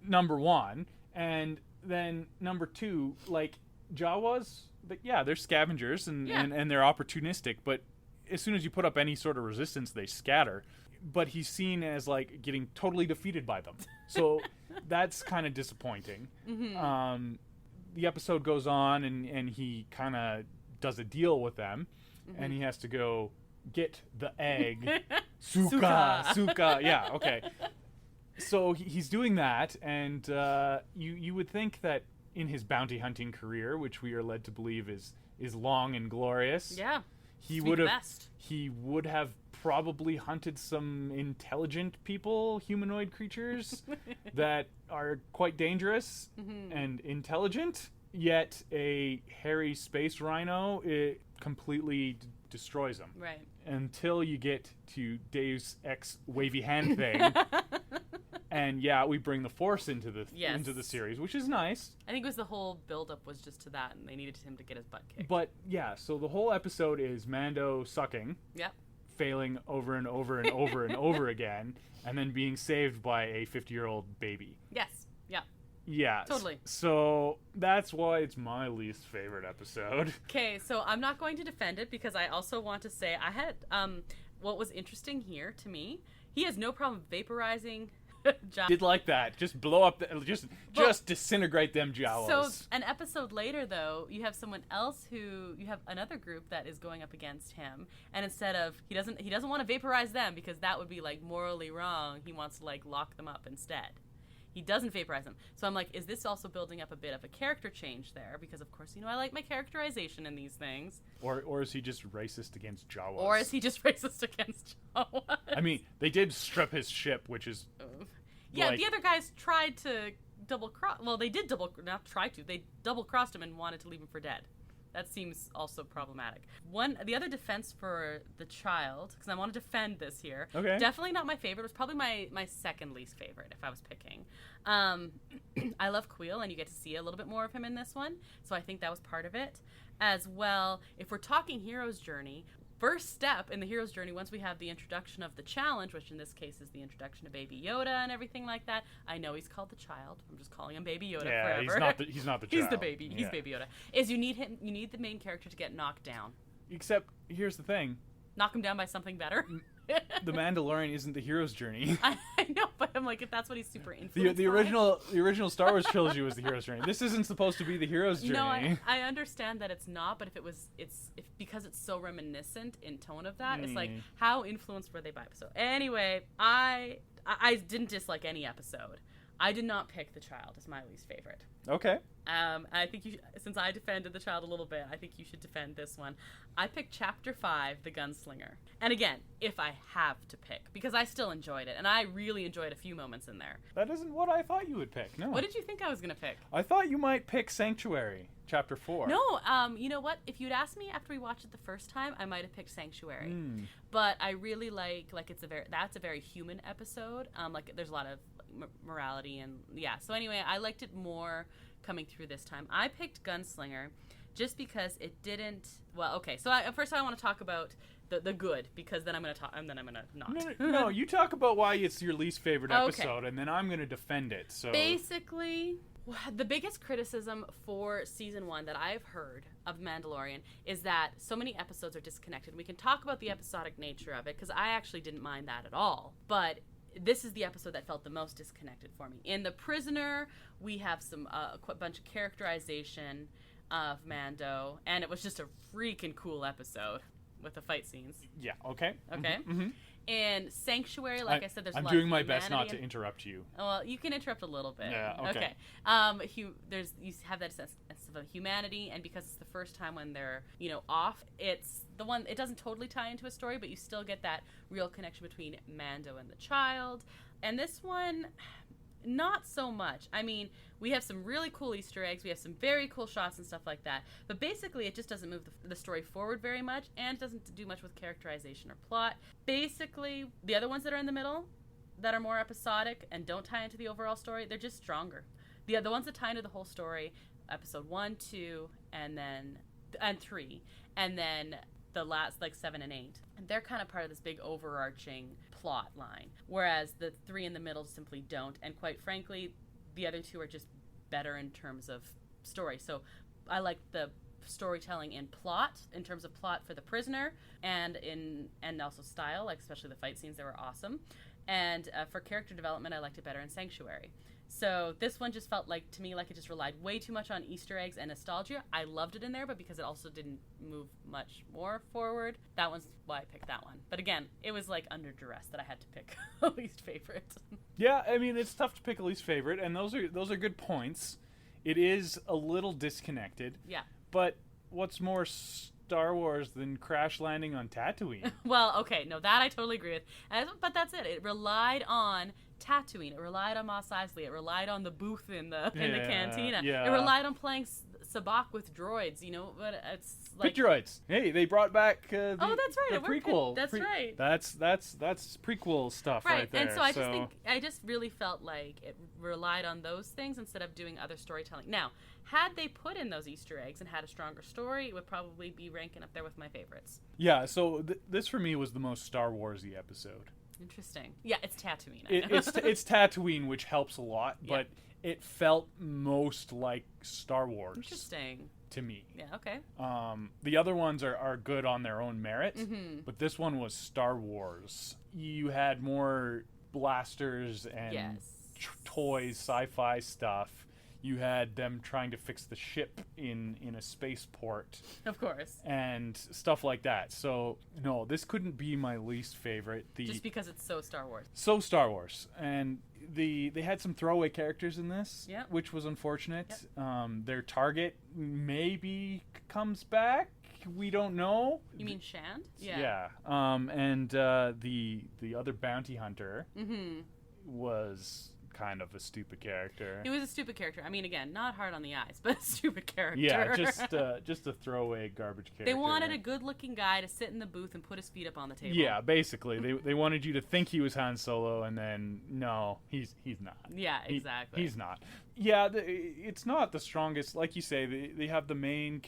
Number one. And then number two, like, Jawas, they're scavengers and they're opportunistic, but as soon as you put up any sort of resistance, they scatter. But he's seen as like getting totally defeated by them. So that's kind of disappointing. Mm-hmm. The episode goes on and he kind of does a deal with them, and he has to go get the egg. Suka. Yeah, okay. So he's doing that, and you would think that in his bounty hunting career, which we are led to believe is long and glorious, he would have probably hunted some intelligent people, humanoid creatures that are quite dangerous and intelligent. Yet a hairy space rhino, it completely destroys them. Right. Until you get to Deus Ex wavy hand thing. And we bring the Force into the series, which is nice. I think it was the whole build-up was just to that, and they needed him to get his butt kicked. But so the whole episode is Mando sucking, failing over and over and over and over again, and then being saved by a 50-year-old baby. Yes. Yeah. Totally. So that's why it's my least favorite episode. Okay, so I'm not going to defend it because I also want to say I had what was interesting here to me. He has no problem vaporizing Jawas. Did like that. Just blow up just disintegrate them Jawas. So an episode later though, you have someone else you have another group that is going up against him, and instead of he doesn't want to vaporize them because that would be like morally wrong. He wants to like lock them up instead. He doesn't vaporize them. So I'm like, is this also building up a bit of a character change there? Because, of course, I like my characterization in these things. Or is he just racist against Jawas? I mean, they did strip his ship, which is... Yeah, the other guys tried to double-cross... Well, they did not try to. They double-crossed him and wanted to leave him for dead. That seems also problematic. The other defense for the child, because I want to defend this here. Okay. Definitely not my favorite. It was probably my second least favorite if I was picking. I love Queel, and you get to see a little bit more of him in this one. So I think that was part of it. As well, if we're talking hero's journey, first step in the hero's journey, once we have the introduction of the challenge, which in this case is the introduction of Baby Yoda and everything like that. I know he's called the child. I'm just calling him Baby Yoda forever. He's not the child. He's the baby. He's Baby Yoda. You need the main character to get knocked down. Except, here's the thing. Knock him down by something better? The Mandalorian isn't the hero's journey. I know, but I'm like, if that's what he's super influenced the original Star Wars trilogy was the hero's journey. This isn't supposed to be the hero's journey. No, I understand that it's not, but if because it's so reminiscent in tone of that, it's like, how influenced were they by? So anyway, I didn't dislike any episode. I did not pick the child as my least favorite. Okay. I think since I defended the child a little bit, I think you should defend this one. I picked Chapter 5, The Gunslinger. And again, if I have to pick, because I still enjoyed it, and I really enjoyed a few moments in there. That isn't what I thought you would pick, no. What did you think I was going to pick? I thought you might pick Sanctuary, Chapter 4. No, you know what? If you'd asked me after we watched it the first time, I might have picked Sanctuary. But I really like that's a very human episode. Like, there's a lot of morality and, yeah. So anyway, I liked it more coming through this time. I picked Gunslinger just because it didn't. Well, okay. So first I want to talk about the good, because then I'm going to talk, and then I'm going to not. No, you talk about why it's your least favorite episode, and then I'm going to defend it. So basically, the biggest criticism for season 1 that I've heard of Mandalorian is that so many episodes are disconnected. We can talk about the episodic nature of it, because I actually didn't mind that at all, but this is the episode that felt the most disconnected for me. In The Prisoner, we have a bunch of characterization of Mando, and it was just a freaking cool episode with the fight scenes. Yeah, okay. Okay. Mm-hmm. In Sanctuary, like I said, there's a lot I'm doing of my best not to interrupt you. Well, you can interrupt a little bit. Yeah, okay. You have that sense of humanity, and because it's the first time when they're, off, it's the one, it doesn't totally tie into a story, but you still get that real connection between Mando and the child. And this one, not so much. I mean, we have some really cool Easter eggs, we have some very cool shots and stuff like that, but basically it just doesn't move the story forward very much, and it doesn't do much with characterization or plot. Basically, the other ones that are in the middle, that are more episodic and don't tie into the overall story, they're just stronger. The ones that tie into the whole story, episode 1, 2, and 3, and then the last, 7 and 8, and they're kind of part of this big overarching plot line, whereas the 3 in the middle simply don't, and quite frankly, the other 2 are just better in terms of story. So I like the storytelling in plot, in terms of plot for The Prisoner, and also style, especially the fight scenes, they were awesome. And for character development, I liked it better in Sanctuary. So this one just felt to me like it just relied way too much on Easter eggs and nostalgia. I loved it in there, but because it also didn't move much more forward, that one's why I picked that one. But again, it was under duress that I had to pick a least favorite. Yeah, I mean, it's tough to pick a least favorite, and those are good points. It is a little disconnected. Yeah. But what's more Star Wars than crash landing on Tatooine? Well, okay, no, that I totally agree with. But that's it. It relied on Tatooine. It relied on Mos Eisley. It relied on the booth in the cantina. Yeah. It relied on playing sabacc with droids. But it's Pit droids. Hey, they brought back that's right. The prequel. That's right. That's prequel stuff right there. And so I just really felt like it relied on those things instead of doing other storytelling. Now, had they put in those Easter eggs and had a stronger story, it would probably be ranking up there with my favorites. Yeah. So this for me was the most Star Wars-y episode. Interesting. Yeah, it's Tatooine. It's Tatooine, which helps a lot, but it felt most like Star Wars. Interesting. To me. Yeah, okay. The other ones are good on their own merit, but this one was Star Wars. You had more blasters and toys, sci-fi stuff. You had them trying to fix the ship in a spaceport. Of course. And stuff like that. So, no, this couldn't be my least favorite. Just because it's so Star Wars. So Star Wars. And they had some throwaway characters in this, which was unfortunate. Yep. Their target maybe comes back. We don't know. You mean Shand? Yeah. And the other bounty hunter was kind of a stupid character. He was a stupid character. I mean, again, not hard on the eyes, but a stupid character. Yeah, just a throwaway garbage character. They wanted a good-looking guy to sit in the booth and put his feet up on the table. Yeah, basically. They wanted you to think he was Han Solo, and then, no, he's not. Yeah, exactly. He's not. Yeah, it's not the strongest. Like you say, they have the main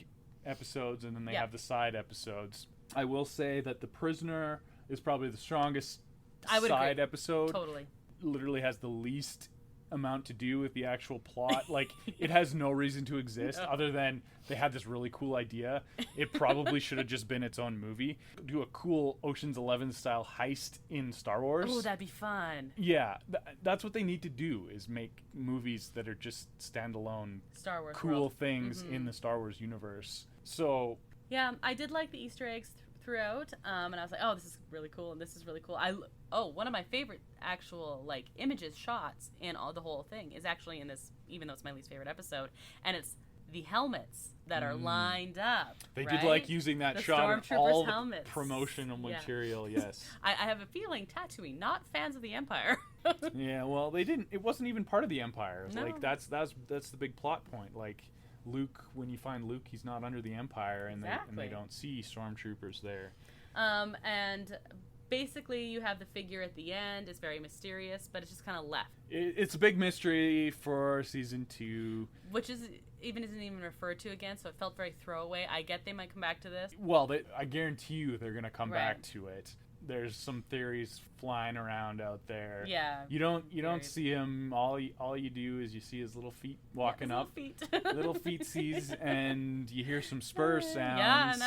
episodes, and then they have the side episodes. I will say that The Prisoner is probably the strongest side episode. Totally. Literally has the least amount to do with the actual plot. It has no reason to exist other than they had this really cool idea. It probably should have just been its own movie. Do a cool Ocean's 11 style heist in Star Wars. Oh, that'd be fun. Yeah, that's what they need to do, is make movies that are just standalone Star Wars cool world. things in the Star Wars universe. So yeah, I did like the Easter eggs throughout, and I was like, oh, this is really cool, and this is really cool. One of my favorite actual like images, shots in all the whole thing is actually in this, even though it's my least favorite episode, and it's the helmets that are lined up. They right? did like using that the shot in all helmets. The promotional material. Yes, I have a feeling Tatooine not fans of the Empire. Yeah, well, they didn't. It wasn't even part of the Empire. No. Like that's the big plot point. Like Luke, when you find Luke, he's not under the Empire, and they don't see stormtroopers there. And basically, you have the figure at the end. It's very mysterious, but it's just kind of left. It's a big mystery for season 2, which isn't even referred to again, so it felt very throwaway. I get they might come back to this. Well, I guarantee you they're gonna come back to it. There's some theories flying around out there. Yeah. You don't see him. All you do is you see his little feet walking up. Little feetsies, and you hear some spur sounds. Yeah, and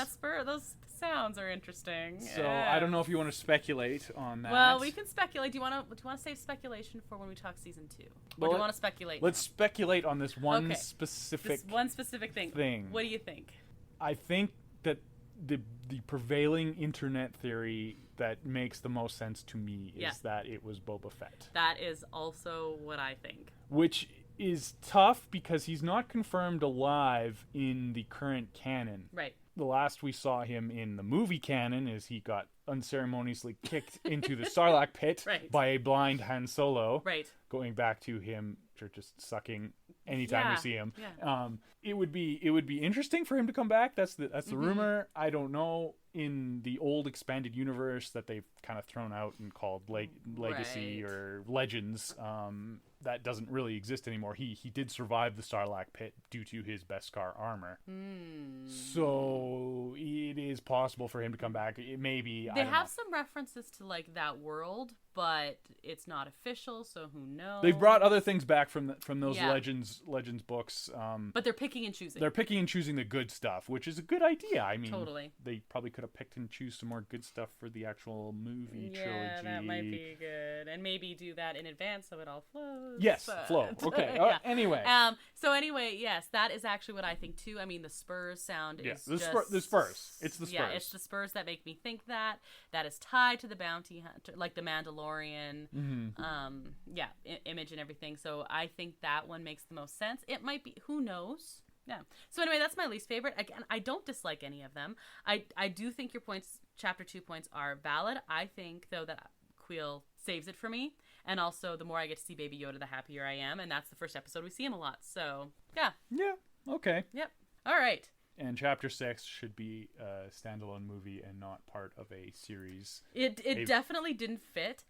those sounds are interesting. So I don't know if you want to speculate on that. Well, we can speculate. Do you want to save speculation for when we talk season 2? Or do you want to speculate? Let's speculate on this one specific thing. What do you think? I think that the prevailing internet theory that makes the most sense to me is that it was Boba Fett. That is also what I think. Which is tough because he's not confirmed alive in the current canon. Right. The last we saw him in the movie canon is he got unceremoniously kicked into the Sarlacc pit by a blind Han Solo. Right. Going back to him just sucking anytime we see him. Yeah. It would be interesting for him to come back. That's the rumor. I don't know, in the old expanded universe that they've kind of thrown out and called Legacy or Legends, that doesn't really exist anymore. He did survive the Sarlacc pit due to his Beskar armor. So it is possible for him to come back. It may be. They have some references to like that world, but it's not official, so who knows? They've brought other things back from those Legends books. But they're picking and choosing. They're picking and choosing the good stuff, which is a good idea. I mean, totally. They probably could have picked and choose some more good stuff for the actual movie trilogy. Yeah, that might be good. And maybe do that in advance so it all flows. Yes, flow. Okay. Anyway. So anyway, yes, that is actually what I think too. I mean, the Spurs sound is the just... the Spurs. It's the Spurs. Yeah, it's the Spurs that make me think that. That is tied to the bounty hunter, like the Mandalorian image and everything. So I think that one makes the most sense. It might be, who knows? Yeah. So anyway, that's my least favorite. Again, I don't dislike any of them. I do think your points, chapter 2 points, are valid. I think, though, that Queel saves it for me. And also, the more I get to see Baby Yoda, the happier I am. And that's the first episode we see him a lot. So, yeah. Yeah. Okay. Yep. All right. And chapter 6 should be a standalone movie and not part of a series. It definitely didn't fit.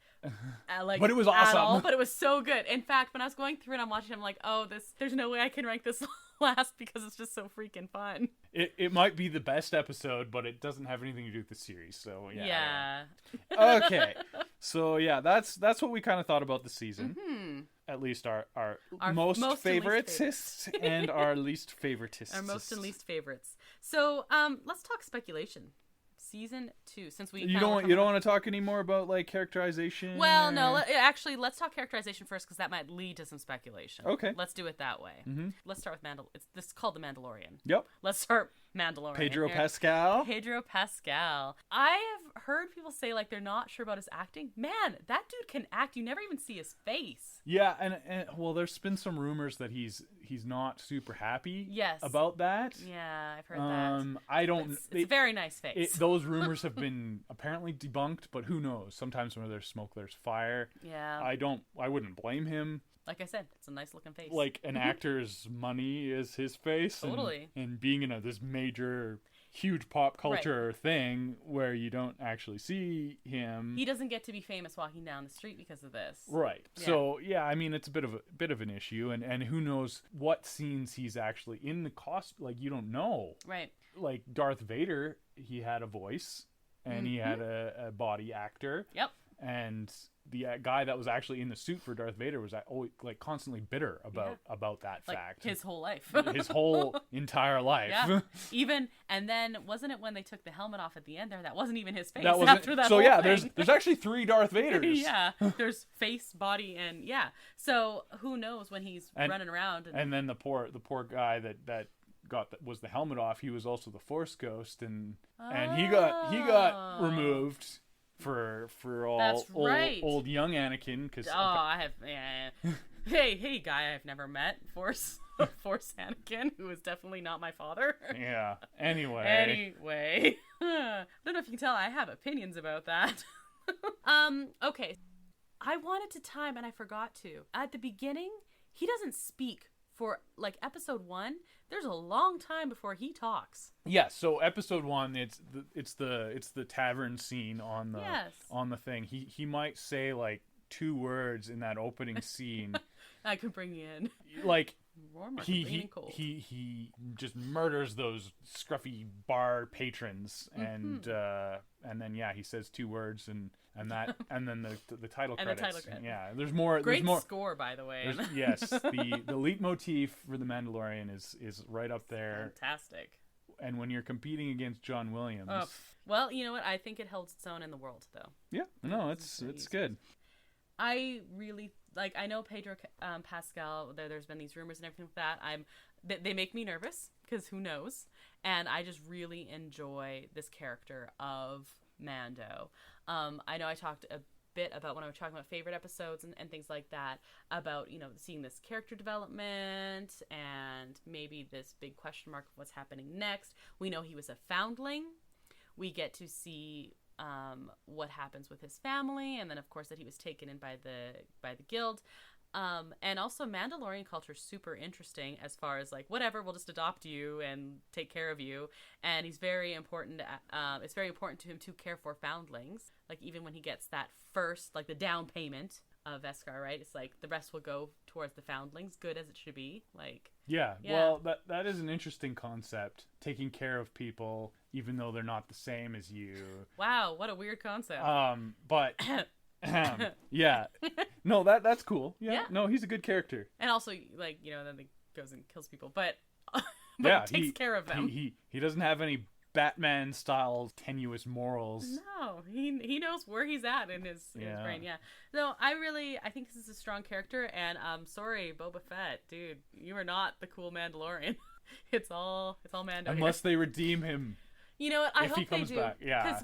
But it was awesome. At all, but it was so good. In fact, when I was going through it, I'm watching it, I'm like, oh, there's no way I can rank this last because it's just so freaking fun. It might be the best episode, but it doesn't have anything to do with the series. So yeah. Okay. So yeah, that's what we kind of thought about the season. Mm-hmm. At least our most favoritists and our least favoritists. Our most and least favorites. So let's talk speculation. Season 2, since we you don't want to talk anymore about like characterization. Well, no, actually, let's talk characterization first because that might lead to some speculation. Okay, let's do it that way. Mm-hmm. Let's start with This is called the Mandalorian. Yep. Let's start Mandalorian. Pedro Pascal. I have heard people say like they're not sure about his acting. Man, that dude can act. You never even see his face. Yeah, and well, there's been some rumors that he's not super happy. Yes. About that. Yeah, I've heard that. I don't. It's a very nice face. Those rumors have been apparently debunked, but who knows? Sometimes when there's smoke, there's fire. Yeah. I wouldn't blame him. Like I said, it's a nice looking face. Like an actor's money is his face. Totally. And being in this major, huge pop culture thing where you don't actually see him. He doesn't get to be famous walking down the street because of this. Right. Yeah. So yeah, I mean it's a bit of an issue, and who knows what scenes he's actually in the like you don't know. Right. Like Darth Vader, he had a voice and he had a body actor. Yep. And the guy that was actually in the suit for Darth Vader was always like constantly bitter about that like fact. His whole life. His whole entire life. Yeah. And then wasn't it when they took the helmet off at the end there? That wasn't even his face after that. So yeah, thing. there's actually 3 Darth Vaders. Yeah. There's face, body, and yeah. So who knows when he's running around and then the poor guy that was the helmet off, he was also the Force ghost, and he got removed for all old young Anakin. Cause I have hey guy I've never met, Force Anakin, who is definitely not my father. Yeah. Anyway, I don't know if you can tell I have opinions about that. Okay. I wanted to time and I forgot to. At the beginning, he doesn't speak for like episode 1. There's a long time before he talks. Yeah, so episode 1, it's the tavern scene on the thing. He might say like 2 words in that opening scene. I could bring you in. Like he just murders those scruffy bar patrons, and then he says 2 words and then the title credits. The title credits. Yeah, there's more. Great there's more score, by the way. Yes, the leitmotif for the Mandalorian is right up there. Fantastic. And when you're competing against John Williams, well, you know what? I think it holds its own in the world, though. Yeah, no, it's good. I really I know Pedro Pascal. There's been these rumors and everything like that. They make me nervous because who knows? And I just really enjoy this character of Mando. I know I talked a bit about when I was talking about favorite episodes and things like that, about seeing this character development and maybe this big question mark of what's happening next. We know he was a foundling. We get to see what happens with his family, and then of course that he was taken in by the guild, and also Mandalorian culture is super interesting as far as like whatever, we'll just adopt you and take care of you, and he's very important. It's very important to him to care for foundlings, like even when he gets that first, like the down payment of Beskar, right? It's like the rest will go towards the foundlings, good as it should be. Like yeah. Well, that is an interesting concept, taking care of people even though they're not the same as you. Wow, what a weird concept. But yeah, no, that's cool. Yeah, no, he's a good character, and also then he goes and kills people, but takes care of them. He doesn't have any Batman style tenuous morals. No, he knows where he's at in his brain. Yeah. So I think this is a strong character, and sorry, Boba Fett, dude, you are not the cool Mandalorian. It's all Mando. Unless they redeem him. You know what? I hope he comes they do. Back. Yeah. Because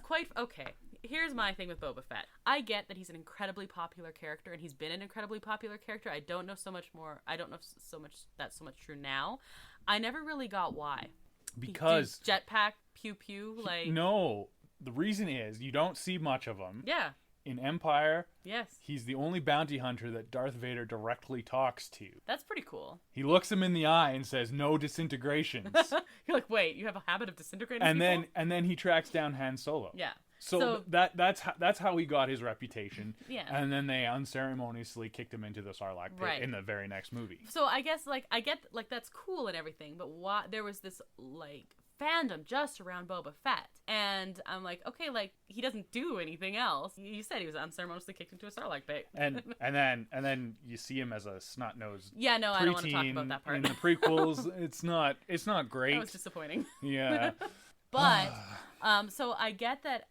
here's my thing with Boba Fett. I get that he's an incredibly popular character, and he's been an incredibly popular character. I don't know so much more. I don't know if that's so much true now. I never really got why. Because jetpack, pew pew, no. The reason is you don't see much of him. Yeah. In Empire, yes, he's the only bounty hunter that Darth Vader directly talks to. That's pretty cool. He looks him in the eye and says, "No disintegrations." You're like, wait, you have a habit of disintegrating people? And then he tracks down Han Solo. Yeah. So that's how he got his reputation. Yeah. And then they unceremoniously kicked him into the Sarlacc pit in the very next movie. So I guess I get that's cool and everything, but why there was this fandom just around Boba Fett, and I'm like, okay, he doesn't do anything else. You said he was unceremoniously kicked into a Sarlacc pit, and then you see him as a snot-nosed I don't want to talk about that part in the prequels. It's not great. That was disappointing. Yeah. But so I get that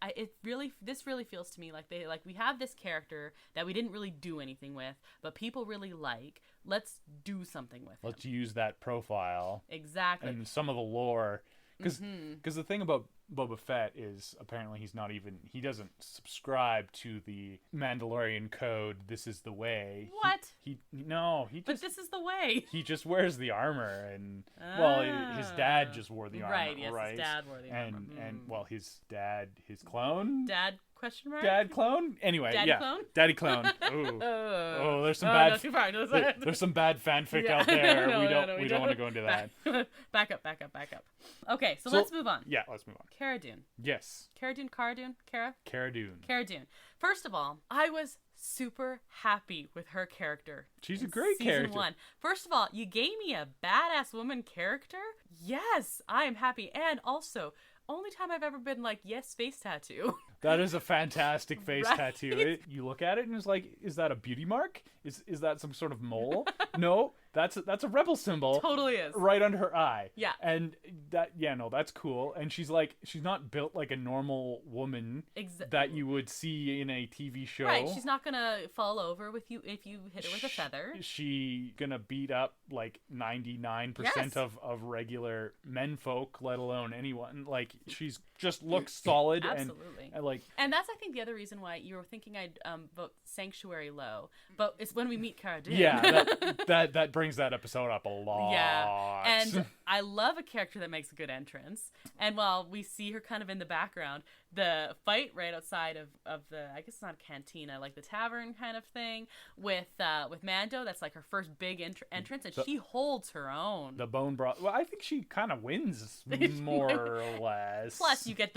this really feels to me like we have this character that we didn't really do anything with, but people really like. Let's do something with him. Let's use that profile. Exactly. And some of the lore. Because the thing about Boba Fett is apparently he doesn't subscribe to the Mandalorian code. This is the way. What? But this is the way. He just wears the armor, and his dad just wore the armor, right? Yes, his dad wore the armor, and his clone. Dad? Question mark? Dad clone? Anyway, Daddy clone? Daddy clone. Ooh. There's some bad. No, too far. No, there's some bad fanfic out there. We don't want to go into that. Back up. Okay, so let's move on. Yeah, let's move on. Cara Dune. Yes. Cara Dune. Cara Dune. First of all, I was super happy with her character. She's a great character. Season 1. First of all, you gave me a badass woman character. Yes, I am happy. And also, only time I've ever been like, yes, face tattoo. That is a fantastic face tattoo. You look at it and it's like, is that a beauty mark? Is that some sort of mole? No, that's a rebel symbol. Totally is. Right under her eye. Yeah. And that's cool. And she's not built like a normal woman that you would see in a TV show. Right. She's not gonna fall over with you if you hit her with a feather. She gonna beat up like 99% of regular menfolk, let alone anyone. Like, she's just looks solid. Absolutely. And that's, I think, the other reason why you were thinking I'd vote Sanctuary low, but it's when we meet Cara Dune. Yeah, that brings that episode up a lot. Yeah, and I love a character that makes a good entrance. And while we see her kind of in the background, the fight right outside of the, I guess it's not a cantina, like the tavern kind of thing, with Mando, that's like her first big entrance, and she holds her own. The bone broth. Well, I think she kind of wins more or less. Plus, you get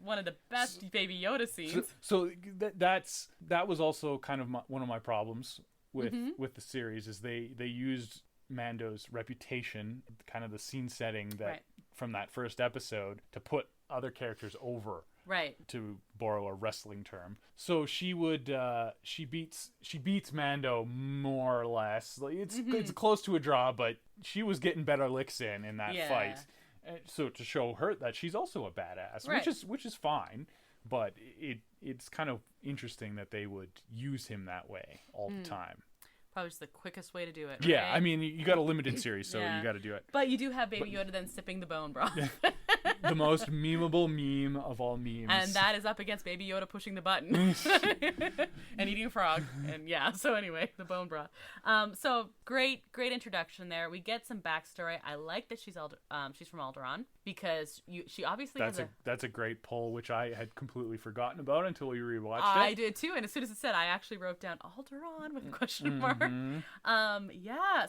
one of the best Baby Yoda scenes. So that was also kind of one of my problems with the series, is they used Mando's reputation, kind of the scene setting from that first episode, to put other characters over. Right. To borrow a wrestling term. So she beats Mando more or less. Like, it's close to a draw, but she was getting better licks in that fight. So to show her that she's also a badass, right. which is fine, but it's kind of interesting that they would use him that way all the time. Probably just the quickest way to do it. Yeah, right? I mean, you got a limited series, so you got to do it. But you do have Baby Yoda then sipping the bone broth. The most memeable meme of all memes. And that is up against Baby Yoda pushing the button and eating a frog. And so anyway, the bone broth. So great introduction there. We get some backstory. I like that she's from Alderaan, because she obviously that's a great poll, which I had completely forgotten about until we rewatched it. I did too, and as soon as it said, I actually wrote down Alderaan with a question mark.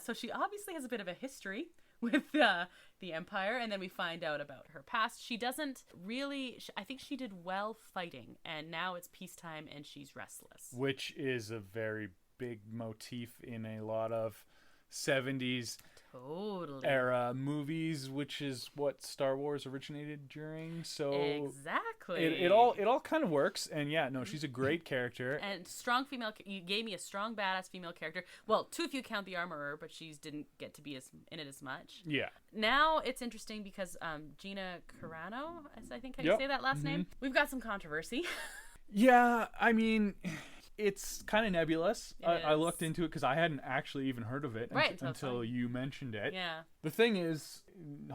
So she obviously has a bit of a history with the Empire, and then we find out about her past. She doesn't really, I think she did well fighting, and now it's peacetime and she's restless. Which is a very big motif in a lot of 70s era movies, which is what Star Wars originated during. So exactly, it all kind of works. And she's a great character and strong female. You gave me a strong badass female character. Well, two if you count the armorer, but she didn't get to be in it as much. Yeah. Now it's interesting because Gina Carano, I think how you say that last name. We've got some controversy. Yeah, I mean, it's kind of nebulous. I looked into it because I hadn't actually even heard of it until you mentioned it. Yeah. The thing is,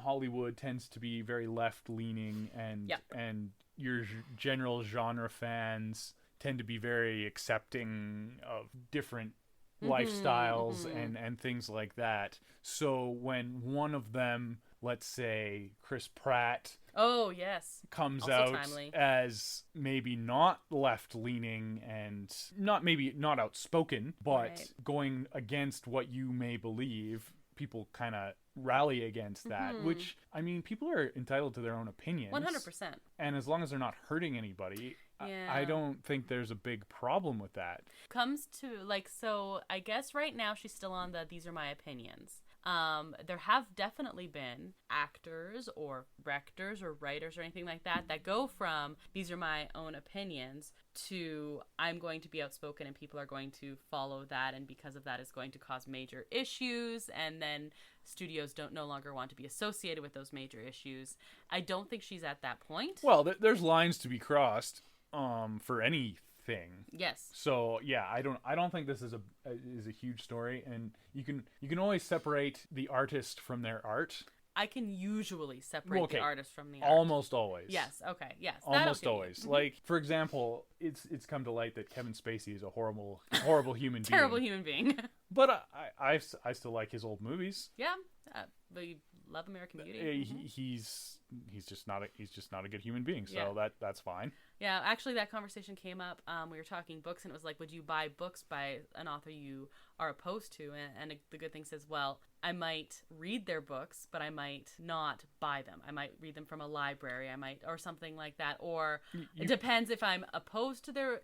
Hollywood tends to be very left-leaning, and your general genre fans tend to be very accepting of different lifestyles and things like that. So when one of them, let's say Chris Pratt, comes also out timely. As maybe not left-leaning and not outspoken, but going against what you may believe, people kind of rally against that, which, I mean, people are entitled to their own opinions. 100%. And as long as they're not hurting anybody, I don't think there's a big problem with that. Comes to, so I guess right now she's still on the these are my opinions. There have definitely been actors or directors or writers or anything like that go from these are my own opinions to I'm going to be outspoken and people are going to follow that, and because of that is going to cause major issues, and then studios no longer want to be associated with those major issues. I don't think she's at that point. Well, there's lines to be crossed for anything. Yes. So I don't think this is a huge story, and you can always separate the artist from their art. I can usually separate the artist from the art. Almost always. Yes. Okay. Yes. Almost always. Like, for example, it's come to light that Kevin Spacey is a horrible human being. Terrible human being. But I still like his old movies. Yeah. But you love American Beauty. He's just not a good human being. So that's fine. Yeah, actually, that conversation came up. We were talking books, and it was like, would you buy books by an author you are opposed to? And the good thing says, well, I might read their books, but I might not buy them. I might read them from a library. Or something like that. Or it depends if I'm opposed to their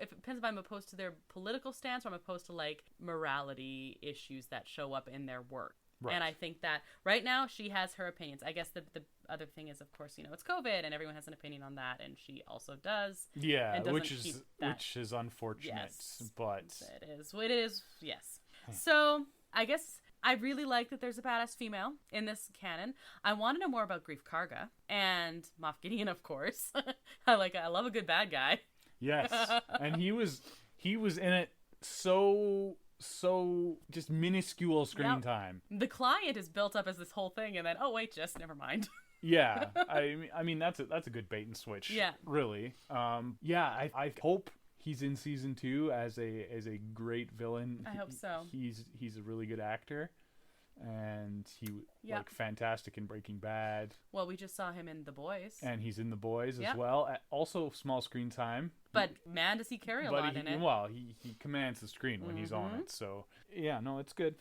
political stance, or I'm opposed to like morality issues that show up in their work. Right. And I think that right now she has her opinions. I guess the other thing is, of course, it's COVID and everyone has an opinion on that, and she also does. Yeah, which is unfortunate. Yes, but it is. Yes. So I guess I really like that there's a badass female in this canon. I want to know more about Grief Karga and Moff Gideon, of course. I love a good bad guy. Yes, and he was in it so just minuscule screen time. The client is built up as this whole thing, and then just never mind. Yeah, I mean that's a good bait and switch. Yeah, really. I hope he's in season 2 as a great villain. I hope so. He's a really good actor, and he fantastic in Breaking Bad. Well, we just saw him in The Boys, and he's in The Boys as well. Also, small screen time. But man, does he carry a lot in it? Well, he commands the screen when he's on it. So yeah, no, it's good.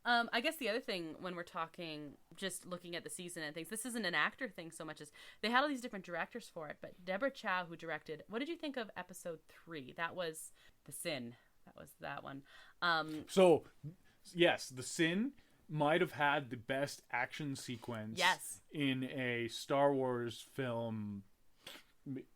I guess the other thing when we're talking, just looking at the season and things, this isn't an actor thing so much as they had all these different directors for it. But Deborah Chow, who directed, what did you think of episode 3? That was The Sin. That was that one. So, yes, The Sin might have had the best action sequence in a Star Wars film.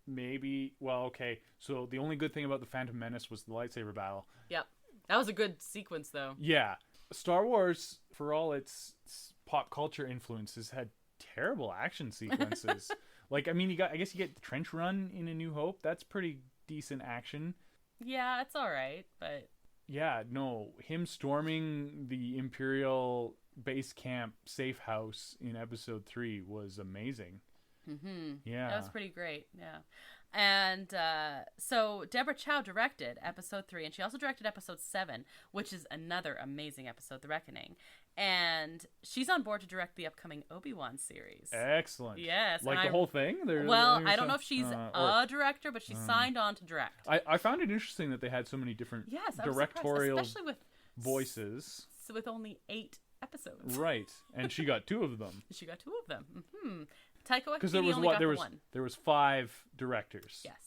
Maybe. Well, okay. So the only good thing about The Phantom Menace was the lightsaber battle. Yep. That was a good sequence, though. Yeah. Star Wars, for all its pop culture influences, had terrible action sequences. I guess you get the trench run in A New Hope. That's pretty decent action. Yeah, it's all right, but yeah, no, him storming the Imperial base camp safe house in episode 3 was amazing. Mm-hmm. Yeah, that was pretty great. Yeah. And so Deborah Chow directed episode 3, and she also directed episode 7, which is another amazing episode, The Reckoning. And she's on board to direct the upcoming Obi-Wan series. Excellent. Yes. The whole thing? I don't know if she's a director, but she's signed on to direct. I found it interesting that they had so many different directorial especially with voices. With only 8 episodes. Right. And she got 2 of them. She got 2 of them. Mm-hmm. Taika Waititi because there was 5 directors. Yes.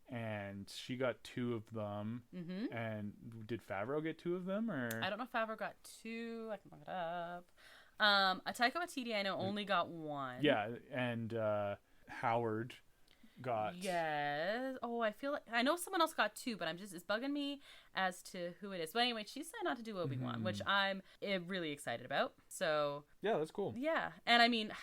And she got 2 of them. Mm-hmm. And did Favreau get 2 of them, or I don't know if Favreau got 2. I can look it up. Taika Waititi I know only got 1. Yeah, and Howard got. Yes. Oh, I know someone else got 2, but it's bugging me as to who it is. But anyway, she signed on to do Obi-Wan, which I'm really excited about. So yeah, that's cool. Yeah, and I mean,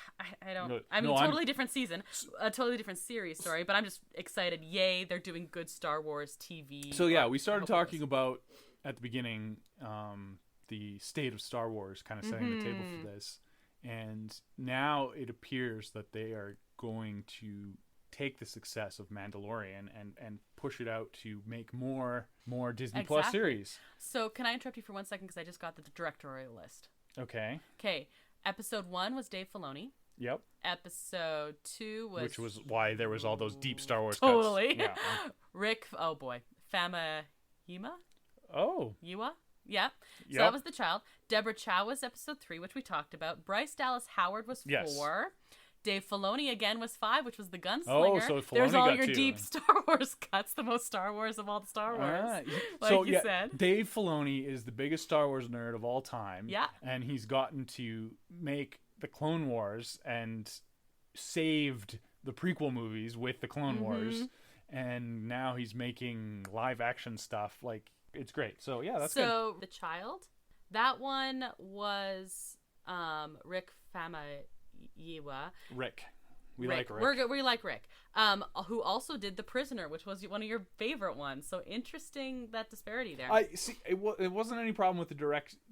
totally different season, a totally different series. Sorry, but I'm just excited. Yay, they're doing good Star Wars TV. So yeah, we started talking about at the beginning the state of Star Wars, kind of setting the table for this, and now it appears that they are going to take the success of Mandalorian and push it out to make more Disney Plus series. So can I interrupt you for 1 second, because I just got the directorial list. Okay. Episode 1 was Dave Filoni. Yep. Episode 2 was... Which was why there was all those deep Star Wars cuts. Totally. Yeah. Rick... Oh, boy. Famuyiwa? Oh. Yiwa? Yeah. So that was the child. Deborah Chow was episode 3, which we talked about. Bryce Dallas Howard was 4. Dave Filoni again was 5, which was the gunslinger. Oh, so Filoni There's all got your 2. Deep Star Wars cuts, the most Star Wars of all the Star Wars. You said. Dave Filoni is the biggest Star Wars nerd of all time. Yeah. And he's gotten to make the Clone Wars and saved the prequel movies with the Clone Wars. And now he's making live action stuff. It's great. So yeah, that's good. So the child, that one was Rick Famuyiwa. Rick. We like Rick. We like Rick. Who also did The Prisoner, which was one of your favorite ones. So interesting, that disparity there. I see. It wasn't any problem with the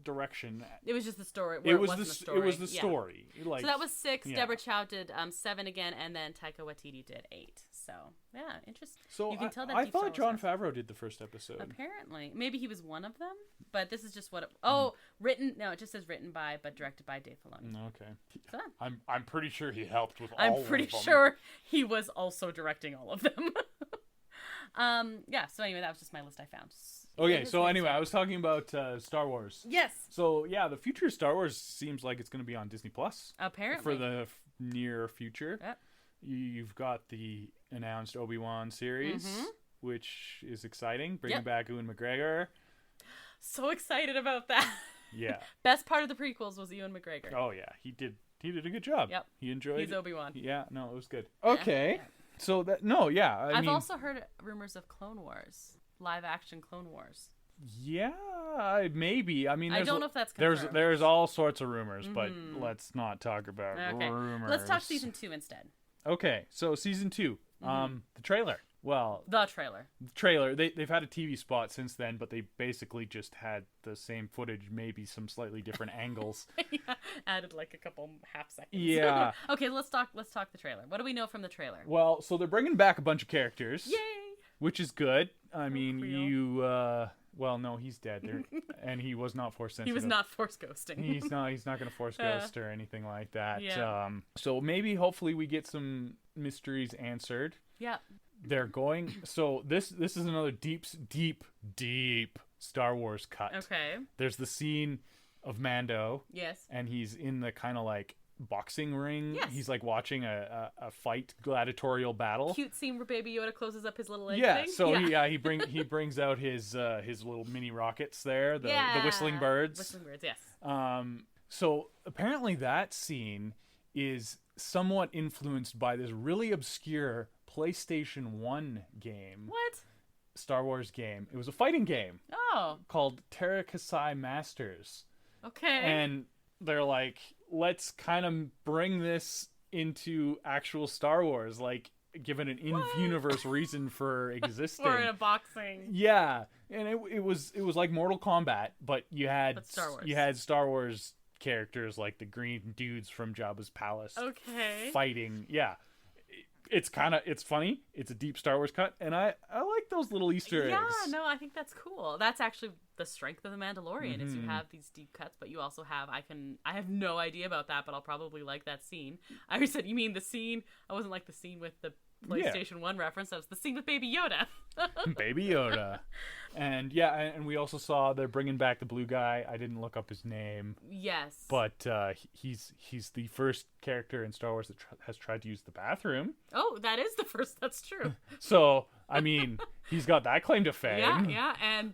direction. It was just the story. It was the story. So that was 6. Yeah. Deborah Chow did 7 again, and then Taika Waititi did 8. So yeah, interesting. So you can tell that I thought Jon Favreau did the first episode. Apparently, maybe he was one of them. But this is just what. Written. No, it just says written by, but directed by Dave Filoni. Okay. So, I'm pretty sure he helped with all I'm of them. pretty sure he was also directing all of them. Yeah. So anyway, that was just my list I found. Okay. So anyway, I was talking about Star Wars. Yes. So yeah, the future of Star Wars seems like it's going to be on Disney Plus. Apparently. For the near future. Yep. You've got the announced Obi-Wan series, which is exciting. Bringing back Ewan McGregor. So excited about that. Yeah. Best part of the prequels was Ewan McGregor. Oh yeah, he did a good job. Yep. He enjoyed it. He's Obi-Wan. Yeah, no, it was good. Okay. Yeah. So I've also heard rumors of Clone Wars, live action Clone Wars. Yeah, maybe. I mean, I don't know if that's confirmed. There's all sorts of rumors, but let's not talk about rumors. Let's talk season 2 instead. Okay, so season 2, the trailer. Well, the trailer. They've had a TV spot since then, but they basically just had the same footage, maybe some slightly different angles. Yeah, added like a couple half seconds. Yeah. Okay, let's talk the trailer. What do we know from the trailer? Well, so they're bringing back a bunch of characters. Yay! Which is good. I mean, well, no, he's dead there, and he was not force sensitive. He was not force ghosting. He's not going to force ghost or anything like that. Yeah. So maybe, hopefully, we get some mysteries answered. Yeah. They're going. So this is another deep Star Wars cut. Okay. There's the scene of Mando. Yes. And he's in the kind of like boxing ring. Yes. He's like watching a fight, gladiatorial battle. Cute scene where Baby Yoda closes up his little leg yeah, thing. So he brings out his little mini rockets there, the whistling birds. Whistling birds, yes. So apparently that scene is somewhat influenced by this really obscure PlayStation 1 game. What? Star Wars game. It was a fighting game. Oh. Called Terrakasai Masters. Okay. And they're like, let's kind of bring this into actual Star Wars, like give it an in-universe reason for existing. Or in a boxing. Yeah, and it was like Mortal Kombat, but you had Star Wars. You had Star Wars characters like the green dudes from Jabba's palace. Okay. Fighting. Yeah. It's funny. It's a deep Star Wars cut, and I like those little Easter eggs. Yeah, no, I think that's cool. That's actually the strength of the Mandalorian is you have these deep cuts, but you also have I have no idea about that, but I'll probably like that scene. I always said, you mean the scene? I wasn't like the scene with the PlayStation 1 reference. That was the scene with Baby Yoda. Baby Yoda. And and we also saw they're bringing back the blue guy. I didn't look up his name. Yes. But he's the first character in Star Wars that has tried to use the bathroom. Oh, that is the first. That's true. So, I mean, he's got that claim to fame. Yeah, and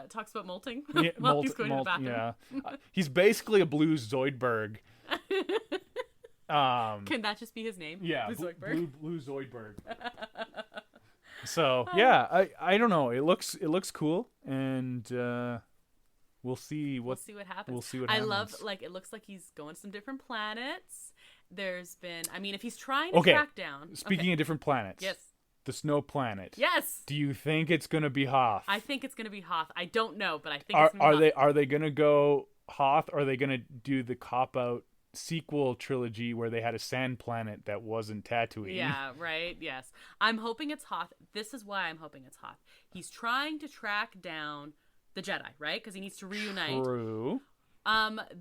talks about molting Yeah, while he's going to the bathroom. Yeah. He's basically a blue Zoidberg. Can that just be his name? Yeah, Blue Zoidberg. Blue Zoidberg. So yeah, I don't know. It looks cool, and we'll see what happens. We'll see what I happens. love it looks like he's going to some different planets. There's been, I mean, if he's trying to track down. Speaking of different planets, yes, the snow planet. Yes. Do you think it's gonna be Hoth? I think it's gonna be Hoth. I don't know, but I think it's gonna be Hoth. Are they gonna go Hoth? Or are they gonna do the cop out sequel trilogy where they had a sand planet that wasn't Tatooine? Yeah, right. Yes, I'm hoping it's Hoth. This is why I'm hoping it's Hoth. He's trying to track down the Jedi, right? Because he needs to reunite. True.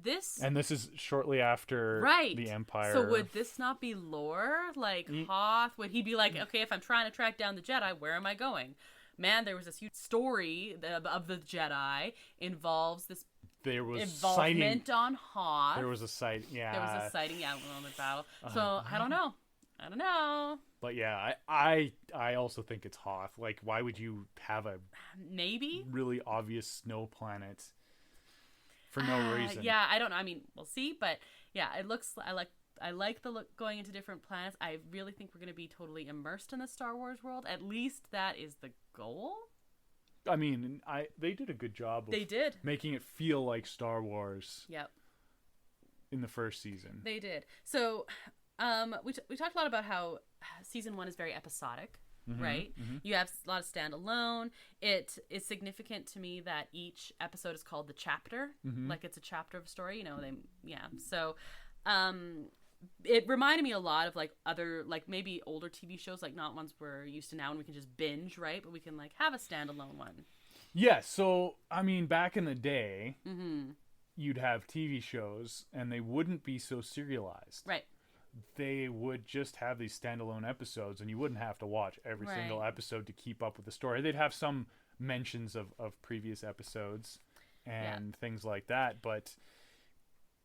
This is shortly after the Empire. So would this not be lore? Like Hoth? Would he be like, okay, if I'm trying to track down the Jedi, where am I going? Man, there was this huge story of the Jedi involves this. There was involvement on Hoth. There was a sight. Yeah. There was a sighting out on the battle. So I don't know. But yeah, I also think it's Hoth. Like, why would you have a maybe really obvious snow planet for no reason? Yeah, I don't know. I mean, we'll see. But yeah, it looks. I like the look going into different planets. I really think we're going to be totally immersed in the Star Wars world. At least that is the goal. I mean, they did a good job of making it feel like Star Wars. Yep. In the first season. They did. So, we talked a lot about how season 1 is very episodic, right? Mm-hmm. You have a lot of standalone. It is significant to me that each episode is called the chapter, like it's a chapter of a story. You know, So, it reminded me a lot of like other, like maybe older TV shows, like not ones we're used to now and we can just binge, right? But we can like have a standalone one. Yeah. So, I mean, back in the day, you'd have TV shows and they wouldn't be so serialized. Right. They would just have these standalone episodes and you wouldn't have to watch every single episode to keep up with the story. They'd have some mentions of previous episodes and things like that, but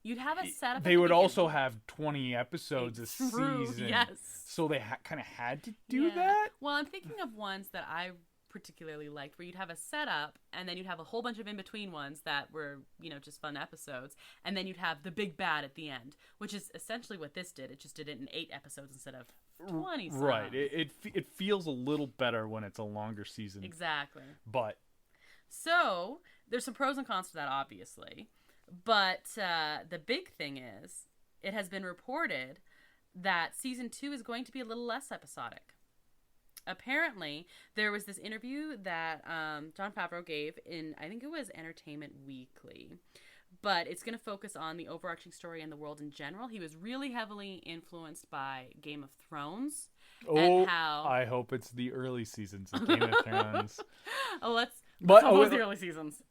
you'd have a setup. They would also have 20 episodes a season. Yes. So they kind of had to do that. Well, I'm thinking of ones that I particularly liked where you'd have a setup and then you'd have a whole bunch of in-between ones that were, just fun episodes. And then you'd have the big bad at the end, which is essentially what this did. It just did it in 8 episodes instead of 20. Right. It feels a little better when it's a longer season. Exactly. But So there's some pros and cons to that, obviously. But the big thing is, it has been reported that season 2 is going to be a little less episodic. Apparently, there was this interview that Jon Favreau gave in, I think it was Entertainment Weekly. But it's going to focus on the overarching story and the world in general. He was really heavily influenced by Game of Thrones. Oh, and how... I hope it's the early seasons of Game of Thrones. let's suppose the early seasons.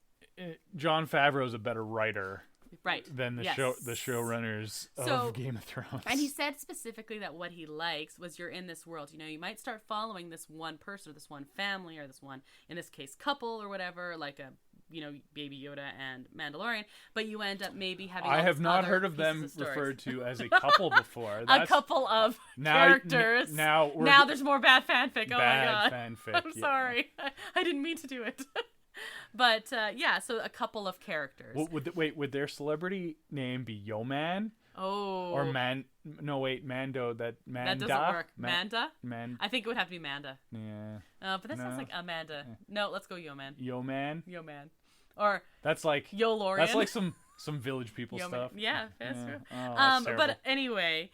Jon Favreau's a better writer. Right. Than the showrunners of Game of Thrones. And he said specifically that what he likes was you're in this world. You know, you might start following this one person or this one family or this one, in this case, couple or whatever, like a, you know, Baby Yoda and Mandalorian, but you end up maybe having I have not heard of them referred to as a couple before. A couple of characters. Now there's more bad fanfic. Oh my god. Fanfic, I'm sorry. I didn't mean to do it. But so a couple of characters. Would their celebrity name be Yo-Man? Oh. Or Mando. That doesn't work. Manda? I think it would have to be Manda. Yeah. But that sounds like Amanda. Yeah. No, let's go Yo-Man. Yo-Man? Yo-Man. Or that's like Yo-Lorian. That's like some village people stuff. Yeah, that's true. Oh, but anyway,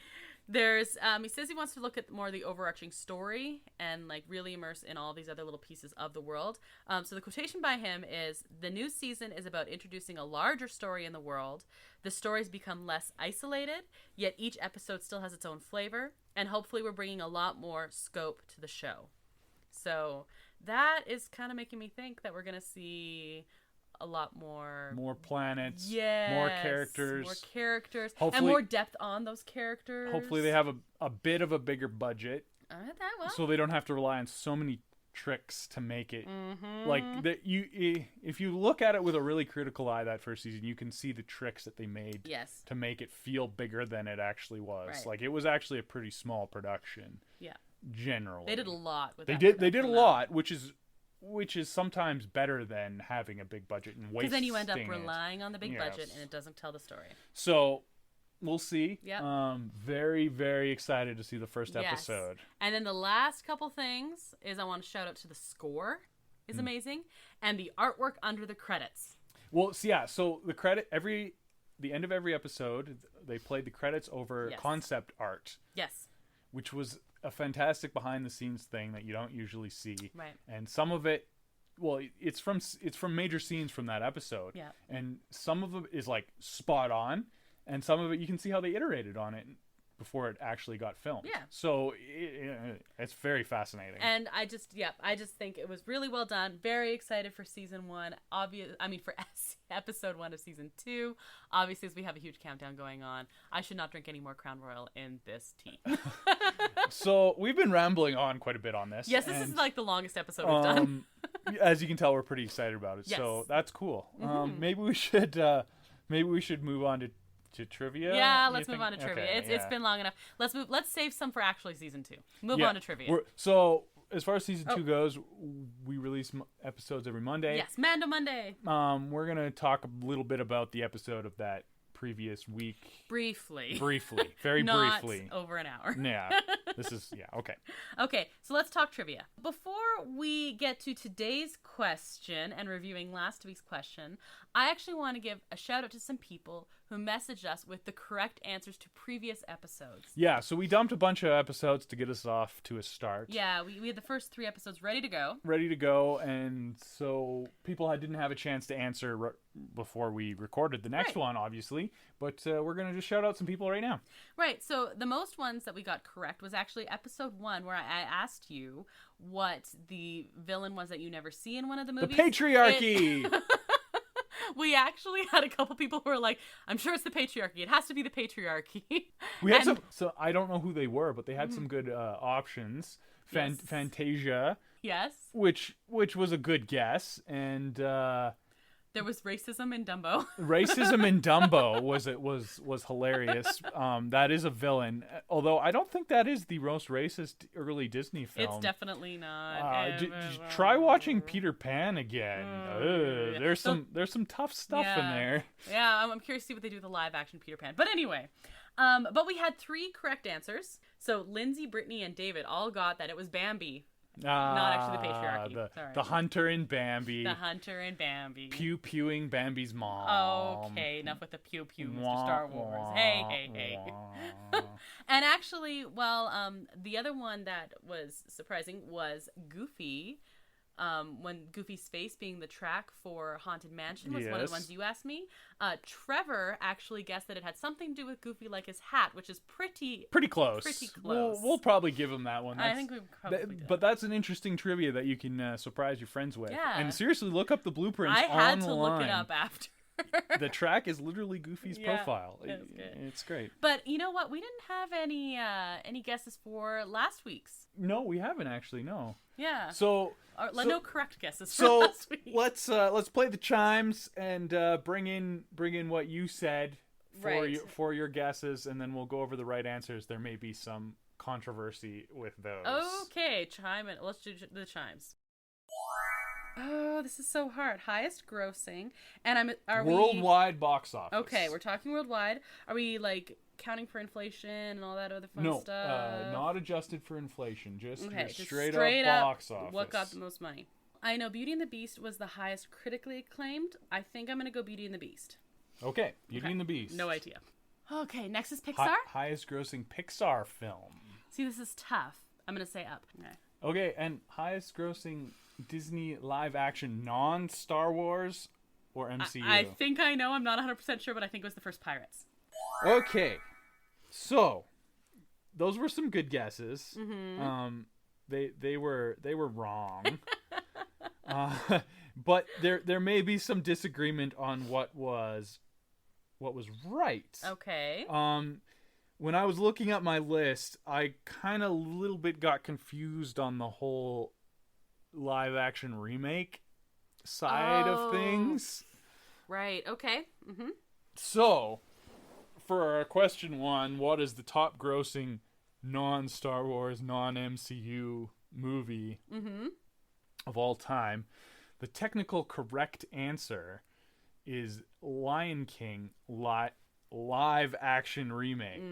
there's he says he wants to look at more the overarching story and like really immerse in all these other little pieces of the world. So the quotation by him is, "The new season is about introducing a larger story in the world. The stories become less isolated, yet each episode still has its own flavor, and hopefully we're bringing a lot more scope to the show." So that is kind of making me think that we're going to see a lot more planets, yes, more characters, hopefully, and more depth on those characters. Hopefully they have a bit of a bigger budget, so they don't have to rely on so many tricks to make it like that. If you look at it with a really critical eye, that first season, you can see the tricks that they made to make it feel bigger than it actually was. Right. Like it was actually a pretty small production. Yeah, generally they did a lot with they did a lot, which is sometimes better than having a big budget and wasting it. Because then you end up relying on the big budget and it doesn't tell the story. So we'll see. Yeah. Very, very excited to see the first episode. And then the last couple things is I want to shout out to the score is amazing and the artwork under the credits. Well, so the end of every episode, they played the credits over concept art. Yes. Which was a fantastic behind the scenes thing that you don't usually see. Right. And some of it, well, it's from major scenes from that episode. Yeah. And some of it is like spot on, and some of it you can see how they iterated on it before it actually got filmed. Yeah. So it's very fascinating. And I just think it was really well done. Very excited for season 1. For episode 1 of season 2. Obviously, as we have a huge countdown going on, I should not drink any more Crown Royal in this tea. So we've been rambling on quite a bit on this. Yes, this is like the longest episode we've done. As you can tell, we're pretty excited about it. Yes. So that's cool. Maybe we should move on to trivia. Yeah, let's move on to trivia. Okay, it's been long enough. Let's save some for actually season 2. Move on to trivia. So as far as season 2 goes, we release episodes every Monday. Yes, Mando Monday. We're gonna talk a little bit about the episode of that previous week. Briefly. Very Not briefly. Over an hour. Yeah. Okay. Okay, so let's talk trivia. Before we get to today's question and reviewing last week's question, I actually want to give a shout out to some people who messaged us with the correct answers to previous episodes. Yeah, so we dumped a bunch of episodes to get us off to a start. Yeah, we had the first 3 episodes ready to go, and so people didn't have a chance to answer before we recorded the next one, obviously, but we're going to just shout out some people right now. Right, so the most ones that we got correct was actually episode 1, where I asked you what the villain was that you never see in one of the movies. The patriarchy! We actually had a couple people who were like, I'm sure it's the patriarchy. It has to be the patriarchy. We had so I don't know who they were, but they had some good options. Fantasia. Yes. Which was a good guess. And there was racism in Dumbo. Racism in Dumbo was hilarious. That is a villain. Although I don't think that is the most racist early Disney film. It's definitely not. Try watching Peter Pan again. There's some tough stuff in there. Yeah, I'm curious to see what they do with the live action Peter Pan. But anyway, but we had 3 correct answers. So Lindsay, Brittany, and David all got that it was Bambi Not actually the patriarchy. The hunter and Bambi. The hunter and Bambi. Pew-pewing Bambi's mom. Okay, enough with the pew-pew, Mr. Star Wars. Hey. And actually, the other one that was surprising was Goofy. When Goofy's face being the track for Haunted Mansion was one of the ones you asked me. Trevor actually guessed that it had something to do with Goofy, like his hat, which is pretty close. We'll probably give him that one. I think we probably but that's an interesting trivia that you can surprise your friends with. Yeah. And seriously, look up the blueprints I had online. to look it up after. The track is literally Goofy's profile. It's great. But you know what? We didn't have any guesses for last week's. No, we haven't actually. No. Yeah. No correct guesses for last week. let's play the chimes and bring in what you said for your guesses, and then we'll go over the right answers. There may be some controversy with those. Okay, let's do the chimes. Oh, this is so hard. Highest grossing, and worldwide box office. Okay, we're talking worldwide. Are we like counting for inflation and all that other fun stuff? No, not adjusted for inflation. Just straight up box office. What got the most money? I know Beauty and the Beast was the highest critically acclaimed. I think I'm gonna go Beauty and the Beast. Okay, Beauty and the Beast. No idea. Okay, next is Pixar. Highest grossing Pixar film. See, this is tough. I'm gonna say up. Okay, and highest grossing Disney live action non-Star Wars or MCU? I think I know. I'm not 100% sure, but I think it was the first Pirates. Okay. So, those were some good guesses. Mm-hmm. They were wrong. But there may be some disagreement on what was right. Okay. When I was looking at my list, I kind of a little bit got confused on the whole live action remake side of things. Right. Okay. Mm-hmm. So, for our question one, what is the top grossing non-Star Wars, non-MCU movie of all time? The technical correct answer is Lion King live action remake.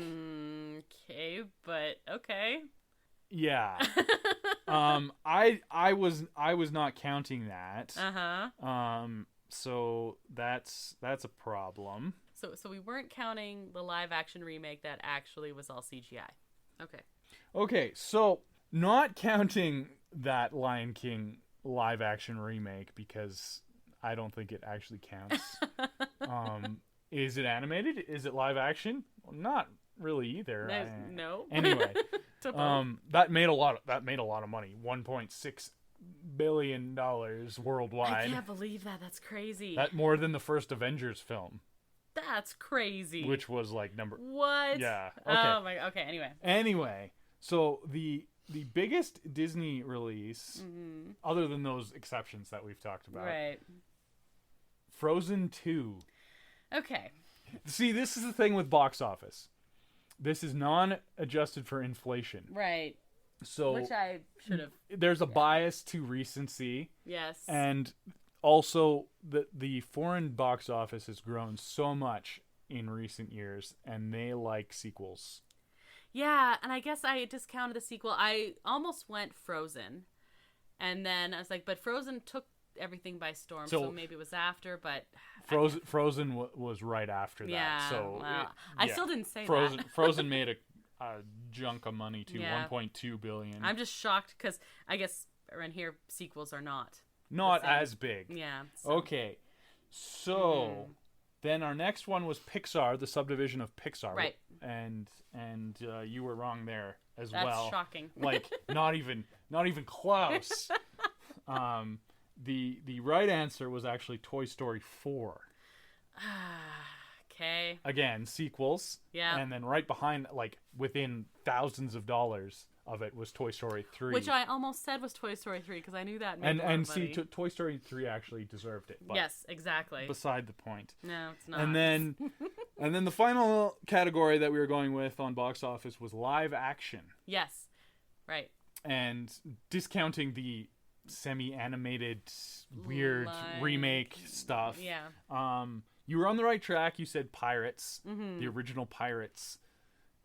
Okay, but okay. Yeah. I was not counting that. So that's a problem. So we weren't counting the live action remake that actually was all CGI. Okay, so not counting that Lion King live action remake because I don't think it actually counts. Is it animated? Is it live action? Well, not really either. No. Anyway, that made a lot of money. $1.6 billion worldwide. I can't believe that. That's crazy. That more than the first Avengers film. That's crazy. Which was like number. What? Yeah. Okay. Oh my. Okay. Anyway, so the biggest Disney release, other than those exceptions that we've talked about, right? Frozen 2. Okay. See, this is the thing with box office. This is non-adjusted for inflation. Right. So which I should have. There's a bias to recency. Yes. And also the foreign box office has grown so much in recent years, and they like sequels. Yeah, and I guess I discounted the sequel. I almost went Frozen. And then I was like, but Frozen took everything by storm, so maybe it was after, but Frozen was right after that. Yeah, so well, I still didn't say Frozen. that. Frozen made a junk of money too, yeah. 1.2 billion. I'm just shocked because I guess around here sequels are not as big. Yeah. So. Okay, so then our next one was Pixar, the subdivision of Pixar, right? And you were wrong there as That's well. That's shocking. Like not even close. The right answer was actually Toy Story 4. Okay. Again, sequels. Yeah. And then right behind, like within thousands of dollars of it, was Toy Story 3. Which I almost said was Toy Story 3 because I knew that. And see, Toy Story 3 actually deserved it. But yes, exactly. Beside the point. No, it's not. And then the final category that we were going with on box office was live action. Yes. Right. And discounting the semi-animated weird remake stuff. Yeah. You were on the right track. You said Pirates, the original Pirates.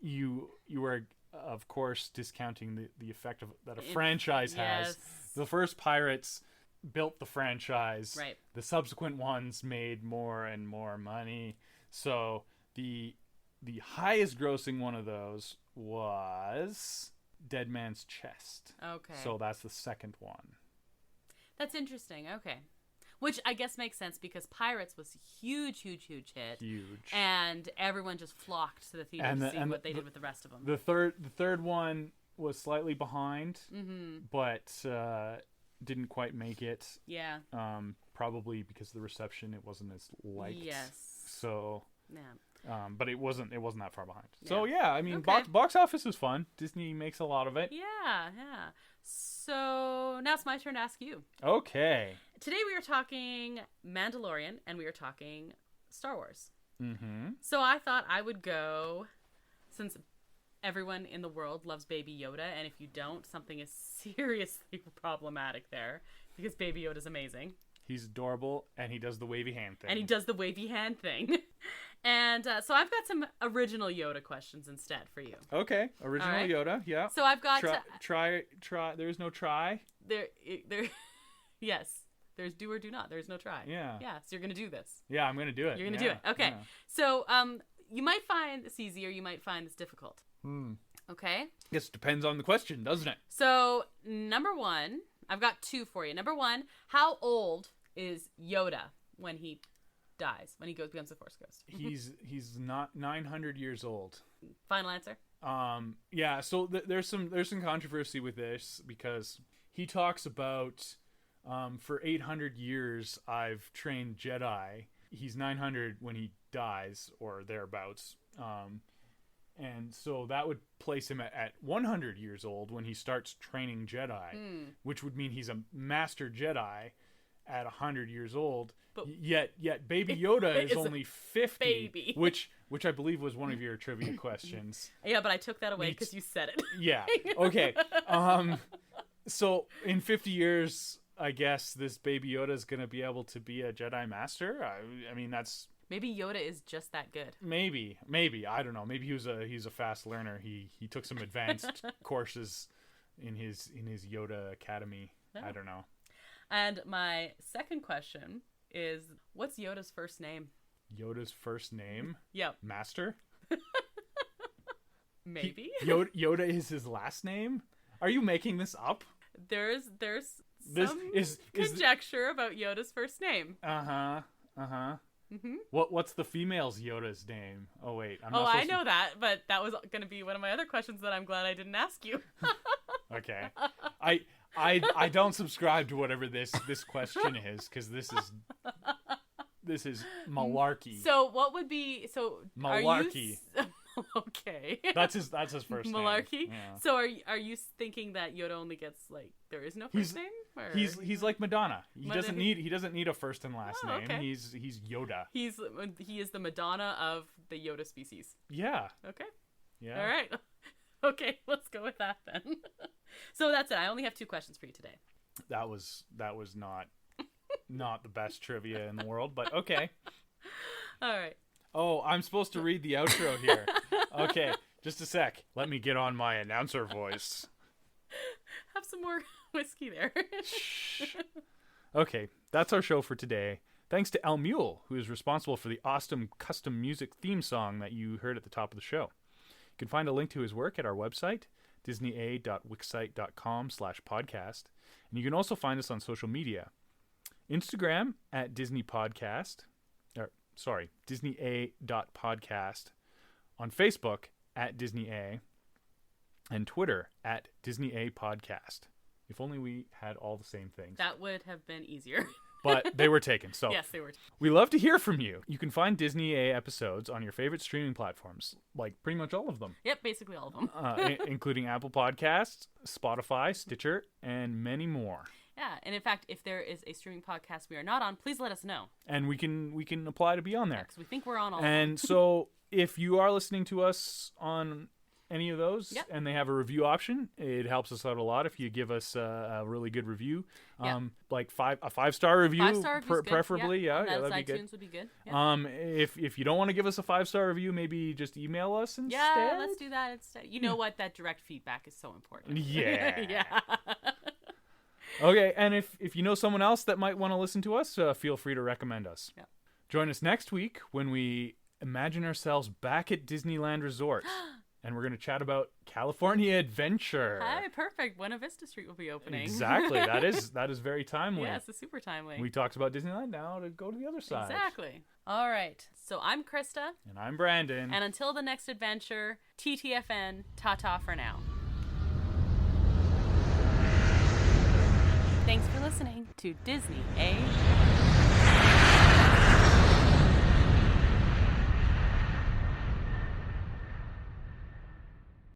You were of course, discounting the effect that a franchise has. The first Pirates built the franchise. Right. The subsequent ones made more and more money. So the highest grossing one of those was Dead Man's Chest. Okay. So that's the second one. That's interesting. Okay. Which I guess makes sense because Pirates was a huge hit. Huge. And everyone just flocked to the theater to see what they did with the rest of them. The third one was slightly behind, but didn't quite make it. Yeah. Probably because of the reception, it wasn't as liked. Yes. So. Yeah. But it wasn't that far behind. Yeah. So yeah, I mean, okay. box office is fun. Disney makes a lot of it. Yeah. So now it's my turn to ask you. Okay. Today we are talking Mandalorian and we are talking Star Wars. Mm-hmm. So I thought I would go, since everyone in the world loves Baby Yoda, and if you don't, something is seriously problematic there, because Baby Yoda's amazing. He's adorable, and he does the wavy hand thing. And so I've got some original Yoda questions instead for you. Okay, original right. Yoda, yeah. So I've got try. There's no try. Yes. There's do or do not. There's no try. Yeah. Yeah. So you're gonna do this. Yeah, I'm gonna do it. You're gonna do it. Okay. Yeah. So you might find this easy, or you might find this difficult. Okay. Guess it depends on the question, doesn't it? So number one, I've got two for you. Number one, how old is Yoda when he dies, when he becomes the Force Ghost? He's not 900 years old. Final answer. Yeah. So there's some controversy with this because he talks about for 800 years I've trained Jedi. He's 900 when he dies or thereabouts. And so that would place him at 100 years old when he starts training Jedi, which would mean he's a master Jedi at 100 years old. But yet Baby Yoda is only 50, baby. which I believe was one of your trivia questions. Yeah, but I took that away because you said it. Yeah. Okay. So in 50 years, I guess this Baby Yoda is going to be able to be a Jedi Master. I mean, that's... Maybe Yoda is just that good. Maybe. I don't know. Maybe he's a fast learner. He took some advanced courses in his Yoda Academy. Oh. I don't know. And my second question is, what's Yoda's first name? Yoda's first name? Yep. Master? Maybe. Yoda is his last name? Are you making this up? There's some conjecture about Yoda's first name. Uh-huh. Mm-hmm. What's the female's Yoda's name? Oh wait, I know that, but that was going to be one of my other questions that I'm glad I didn't ask you. Okay, I don't subscribe to whatever this question is, because this is malarkey. So what would be malarkey? Okay, that's his first malarkey. Name. Yeah. So are you thinking that Yoda only gets there is no first name? Or? He's like Madonna. He doesn't need a first and last name. Okay. He's Yoda. He is the Madonna of the Yoda species. Yeah. Okay. Yeah. All right. Okay, let's go with that then. So that's it. I only have 2 questions for you today. That was not the best trivia in the world, but okay. All right. Oh, I'm supposed to read the outro here. Okay, just a sec. Let me get on my announcer voice. Have some more whiskey there. Shh. Okay, that's our show for today. Thanks to El Mule, who is responsible for the awesome custom music theme song that you heard at the top of the show. You can find a link to his work at our website, disneya.wixsite.com/podcast. And you can also find us on social media. Instagram at DisneyPodcast. DisneyA.podcast. On Facebook at DisneyA. And Twitter at DisneyAPodcast. If only we had all the same things. That would have been easier. But they were taken. So yes, they were taken. We love to hear from you. You can find Disney A episodes on your favorite streaming platforms, like pretty much all of them. Yep, basically all of them. Including Apple Podcasts, Spotify, Stitcher, and many more. Yeah, and in fact, if there is a streaming podcast we are not on, please let us know. And we can apply to be on there. Because we think we're on all of them. And so if you are listening to us on any of those, and they have a review option, it helps us out a lot if you give us a really good review. Like a 5-star review, 5-star preferably. Yeah, that'd be good. iTunes would be good. If you don't want to give us a 5-star review, maybe just email us instead. Yeah, let's do that instead. You know what? That direct feedback is so important. Yeah. Okay, and if you know someone else that might want to listen to us, feel free to recommend us. Yeah. Join us next week when we imagine ourselves back at Disneyland Resort. And we're going to chat about California Adventure. Hi, perfect. Buena Vista Street will be opening. Exactly. That is very timely. Yes, it's super timely. We talked about Disneyland, now to go to the other side. Exactly. All right. So I'm Krysta. And I'm Brandon. And until the next adventure, TTFN, ta-ta for now. Thanks for listening to Disney A.